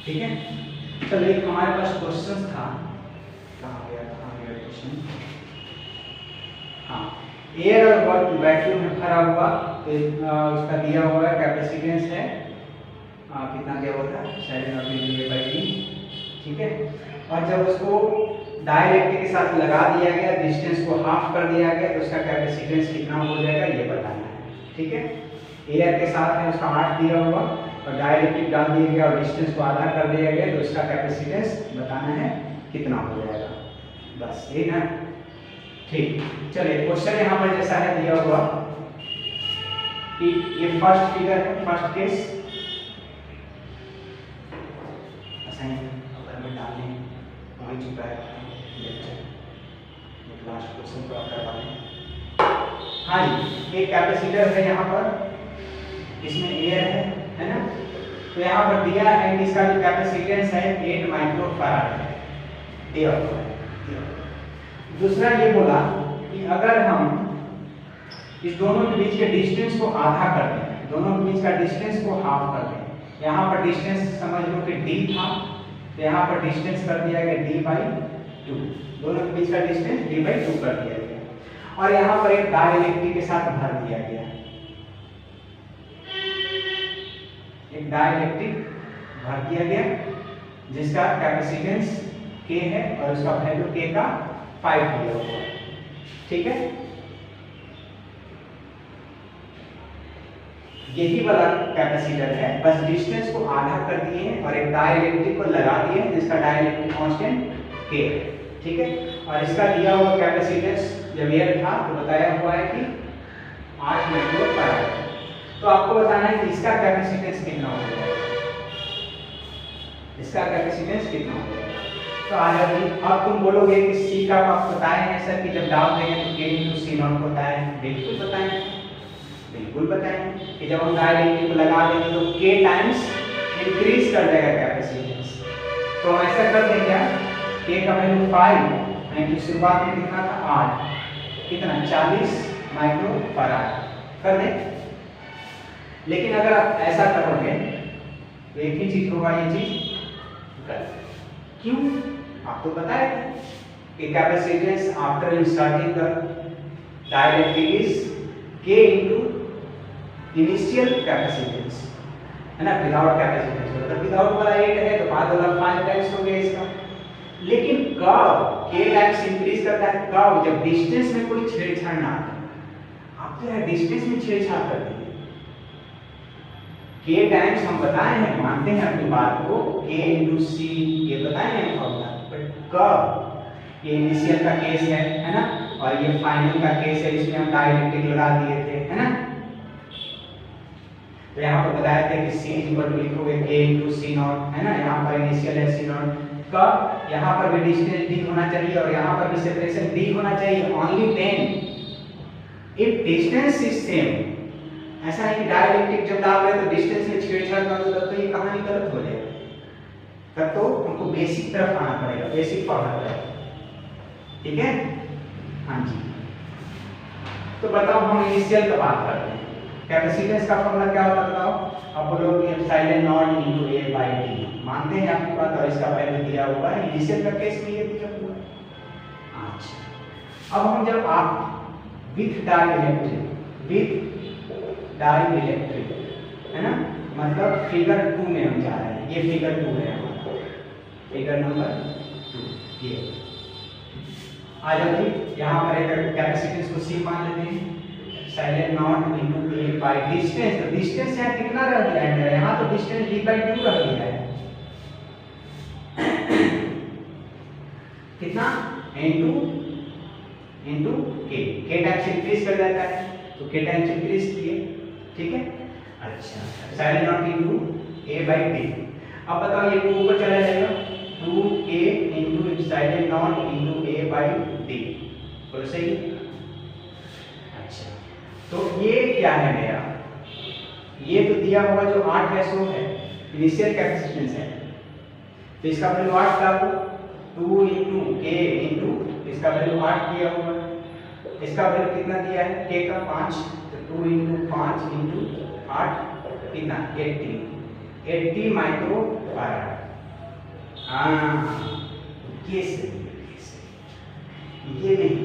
ठीक है चलो एक हमारे पास क्वेश्चन था कहाँ गया क्वेश्चन। हाँ एयर और वैक्यूम में भरा हुआ तो उसका दिया हुआ है कैपेसिटेंस है कितना दिया हुआ था 7/d। ठीक है और जब उसको डाइलेक्ट्रिक के साथ लगा दिया गया डिस्टेंस को हाफ कर दिया गया तो उसका कैपेसिटेंस कितना हो जाएगा ये बताना है। ठीक है एयर के साथ में उसका 8 दिया हुआ और डाइलेक्ट्रिक डाल दिया गया और डिस्टेंस को आधा कर दिया गया तो उसका कैपेसिटेंस बताना है कितना हो जाएगा बस ये ना। ठीक चलिए क्वेश्चन यहाँ पर जैसा है दिया हुआ कि ये फर्स्ट फिगर है फर्स्ट केस अगर में डालने हो चुका है लास्ट क्वेश्चन को करवा लें। हाँ जी एक कैपेसिटर है यहाँ पर इसमें एयर है ना तो यहाँ पर दिया है कि इसका जो कैपेसिटेंस है 8 माइक्रोफैराड है दिया हुआ है। दूसरा ये बोला कि अगर हम इस दोनों के बीच के डिस्टेंस को आधा कर दें दोनों के बीच का डिस्टेंस को हाफ कर दें यहाँ पर डिस्टेंस समझ लो कि d था तो यहाँ पर डिस्टेंस कर दिया गया d/2 दोनों के बीच का डिस्टेंस d/2 कर दिया गया और यहाँ पर एक डाइलेक्ट्रिक के साथ भर दिया गया एक डाइलेक्ट्रिक भर दिया गया जिसका कैपेसिटेंस k है और उसका वैल्यू k का 5 दिया हुआ है। ठीक है यही वाला कैपेसिटर है बस डिस्टेंस को आधा कर दिए हैं और एक डाइलेक्ट्रिक को लगा दिए हैं जिसका डाइलेक्ट्रिक कांस्टेंट k है। ठीक है और इसका दिया हुआ कैपेसिटेंस जब एयर था तो बताया हुआ है कि 8 माइक्रोफैराड तो आपको बताना है कि इसका कैपेसिटेंस कितना हो जाएगा इसका कैपेसिटेंस कितना हो जाएगा तो आ जाएगी। अब तुम बोलोगे कि C का आप बताए हैं सर कि जब डाल देंगे तो K × C0 होता है बिल्कुल बताएं कि जब हम डाइलेक्ट्रिक को लगा देंगे तो K टाइम्स इंक्रीज कर जाएगा कैपेसिटेंस तो हम ऐसा कर दें क्या K का वैल्यू 5 यानी कि शुरुआत में कितना था 8 कितना 40 माइक्रोफैराड कर दें। लेकिन अगर आप ऐसा करोगे तो एक ही चीज होगा ये चीज गलत क्यों आपको बताया कि capacitance after inserting the dielectric is K × initial capacitance है ना विदाउट कैपेसिटेंस मतलब विदाउट वाला 8 है तो बाद वाला 5 टाइम्स हो गया इसका। लेकिन कब K टाइम्स इंक्रीज करता है कब जब डिस्टेंस में कोई छेड़छाड़ ना हो आप तो है डिस्टेंस में छेड़छाड़ कर दी K टाइम्स हम बताए हैं मानते हैं अपनी बात को K × C ये बताए हैं फॉर्मूला बट कब ये इनिशियल का केस है ना और ये फाइनल का केस है इसमें हम डाइलेक्ट्रिक लगा दिए थे है ना तो यहाँ पर बताया था कि C लिखोगे K × C0 है ना यहाँ पर इनिशियल है C0 कब यहाँ पर भी डिस्टेंस d होना चाहिए और यहाँ पर भी सेपरेशन d होना चाहिए only then if distance is same ऐसा नहीं कि डाइलेक्ट्रिक जब डाल रहे तो डिस्टेंस में छेड़छाड़ कर दो तो ये कहानी गलत हो जाएगी तब तो हमको बेसिक तरफ आना पड़ेगा बेसिक पढ़ना पड़ेगा। ठीक है हाँ जी तो बताओ हम इनिशियल का बात करते हैं कैपेसिटेंस का फॉर्मूला क्या होता है बताओ अब बोलोगे एप्सिलॉन नॉट इनटू A/d मानते हैं आपकी बात और इसका वैल्यू दिया हुआ है इनिशियल का केस में ये दिया हुआ है। अच्छा अब हम जब आप विथ डाइलेक्ट्रिक है ना मतलब फिगर 2 में हम जा रहे हैं ये फिगर 2 है हमारा फिगर नंबर 2 ये आ जाओ जी यहाँ पर एक कैपेसिटेंस को C मान लेते हैं epsilon not into A by distance तो डिस्टेंस यहाँ कितना रह गया है यहाँ तो डिस्टेंस d/2 रह गया है कितना इंटू के टाइम्स इंक्रीज कर जाता है, तो के टाइम्स इंक्रीज किए, ठीक है। अच्छा, epsilon not into A by D. अब बताओ ये 2 ऊपर चला जाएगा, 2a into epsilon not into A by D, बोलो सही। अच्छा, तो ये क्या है मेरा, ये तो दिया होगा जो 8 है, 100 है, इनिशियल कैपेसिटेंस है, तो इसका वैल्यू 8 का 2 इंटू के इंटू इसका वैल्यू 8 दिया होगा, इसका वैल्यू कितना दिया है के का 5, तो 2 इंटू 5 इंटू 8 कितना 80 माइक्रो फाराड। ये नहीं,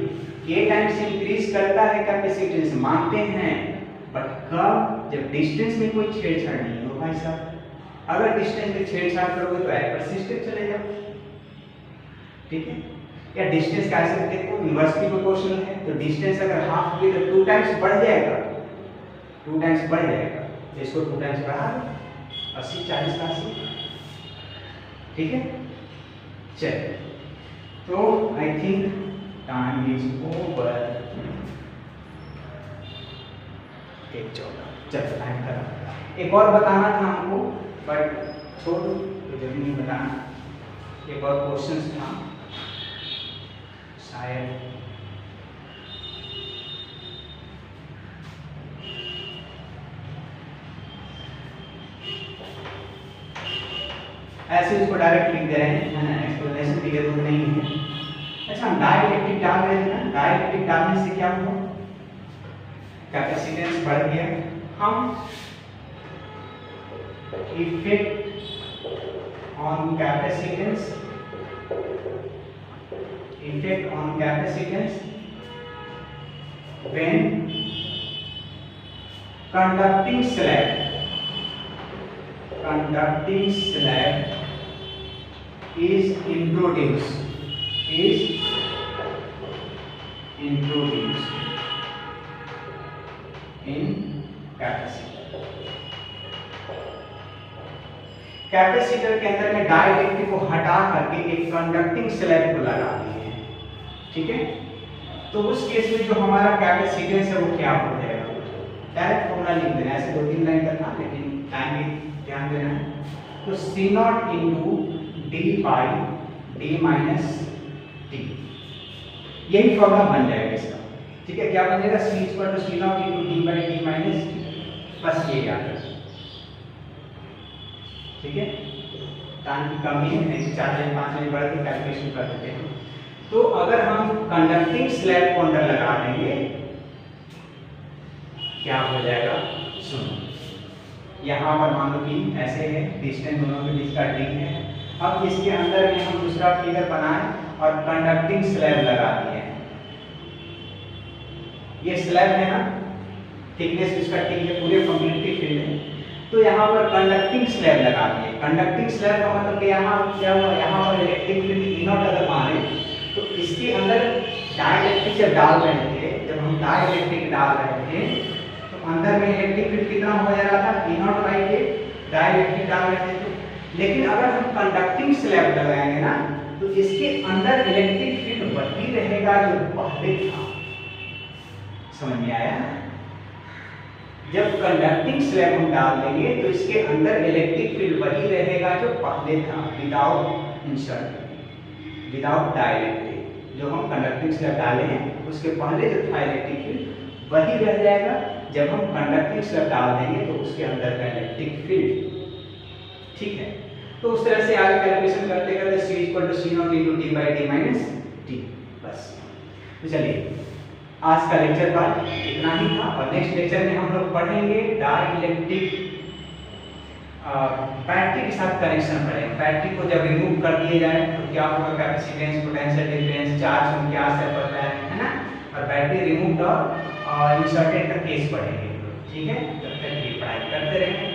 के टाइम्स इंक्रीज करता है कैपेसिटेंस मानते हैं, बट कब, जब डिस्टेंस में कोई छेड़छाड़ नहीं हो भाई साहब। अगर डिस्टेंस में छेड़छाड़ करोगे तो एप्सिस्टेंस चलेगा, ठीक है। या डिस्टेंस का ऐसे देखो इनवर्सली प्रोपोर्शनल है, तो डिस्टेंस अगर हाफ की तो 2 टाइम्स बढ़ जाएगा, 2 टाइम्स बढ़ जाएगा, तो इसको 2 टाइम्स बढ़ा 80 40 का 80, ठीक है। चलिए, तो I think time is over. चलो टाइम खत्म। एक और बताना था हमको, बट छोड़ दो, जरूरी नहीं बताना। एक और क्वेश्चन था शायद, ऐसे इसको डायरेक्ट लिख दे रहे हैं, है ना, एक्सप्लेनेशन की जरूरत नहीं है। अच्छा, हम डाइलेक्ट्रिक डाल रहे थे ना, डाइलेक्ट्रिक डालने से क्या हुआ, कैपेसिटेंस बढ़ गया। हम effect on capacitance when conducting slab is introduced in capacitor. Capacitor के अंदर में डाइलेक्ट्रिक को हटा करके एक कंडक्टिंग स्लैब को लगा दिए हैं, ठीक है। तो उस केस में जो हमारा कैपेसिटेंस है वो क्या हो जाएगा, डायरेक्ट फॉर्मूला लिख देना, ऐसे 2-3 लाइन का था, लेकिन टाइम भी ध्यान देना है। तो C not into D by D minus T, यही फॉर्मूला बन जाएगा इसका, ठीक है। क्या बन जाएगा, C equal to C not into D by D minus T, बस ये याद रखो, ठीक है। टाइम की कमी है, नहीं 4 लाइन 5 लाइन बढ़ के कैलकुलेशन कर देते हैं। तो अगर हम कंडक्टिंग स्लैब को अंदर लगा देंगे, क्या हो जाएगा, सुनो, यहाँ पर मान लो कि ऐसे है, डिस्टेंस दोनों के बीच का d है। अब इसके अंदर में हम दूसरा फिगर बनाएं और कंडक्टिंग स्लैब लगा दिए हैं। ये स्लैब है ना, थिकनेस इसका t है, पूरे कंप्लीटली फिल है, तो यहाँ पर कंडक्टिंग स्लैब लगा दिए। कंडक्टिंग स्लैब का मतलब कि यहाँ क्या हुआ, यहाँ पर इलेक्ट्रिक फील्ड E नॉट अगर माने तो इसके अंदर डाइलेक्ट्रिक जब डाल रहे थे, जब हम डाइलेक्ट्रिक डाल रहे थे तो अंदर में इलेक्ट्रिक फील्ड कितना हो जा रहा था, E नॉट बाई के, डाइलेक्ट्रिक डाल रहे थे तो। लेकिन अगर हम कंडक्टिंग स्लैब लगाएंगे ना, तो इसके अंदर इलेक्ट्रिक फील्ड वही रहेगा जो पहले था। समझ में आया? जब कंडक्टिंग स्लैब हम डाल देंगे तो इसके अंदर इलेक्ट्रिक फील्ड वही रहेगा जो पहले था, विदाउट इंसर्ट, विदाउट डाइलेक्ट्रिक। जो हम कंडक्टिंग स्लैब डाले हैं उसके पहले जो था इलेक्ट्रिक फील्ड वही रह जाएगा। जब हम कंडक्टिंग स्लैब डाल देंगे तो उसके अंदर का इलेक्ट्रिक फील्ड, ठीक है। तो उस तरह से आगे कैलकुलेशन करते करते C equal to C not into d by d minus t, बस। तो चलिए आज का लेक्चर पार्ट इतना ही था, और नेक्स्ट लेक्चर में हम लोग पढ़ेंगे डाइलेक्ट्रिक बैटरी के साथ कनेक्शन पढ़ेंगे। बैटरी को जब रिमूव कर दिए जाए तो क्या होगा, कैपेसिटेंस, पोटेंशियल डिफरेंस, चार्ज में क्या असर पड़ता है ना। और बैटरी रिमूव्ड और इंसर्टेड का केस पढ़ेंगे, ठीक है। तब तक ये पढ़ाई करते रहेंगे।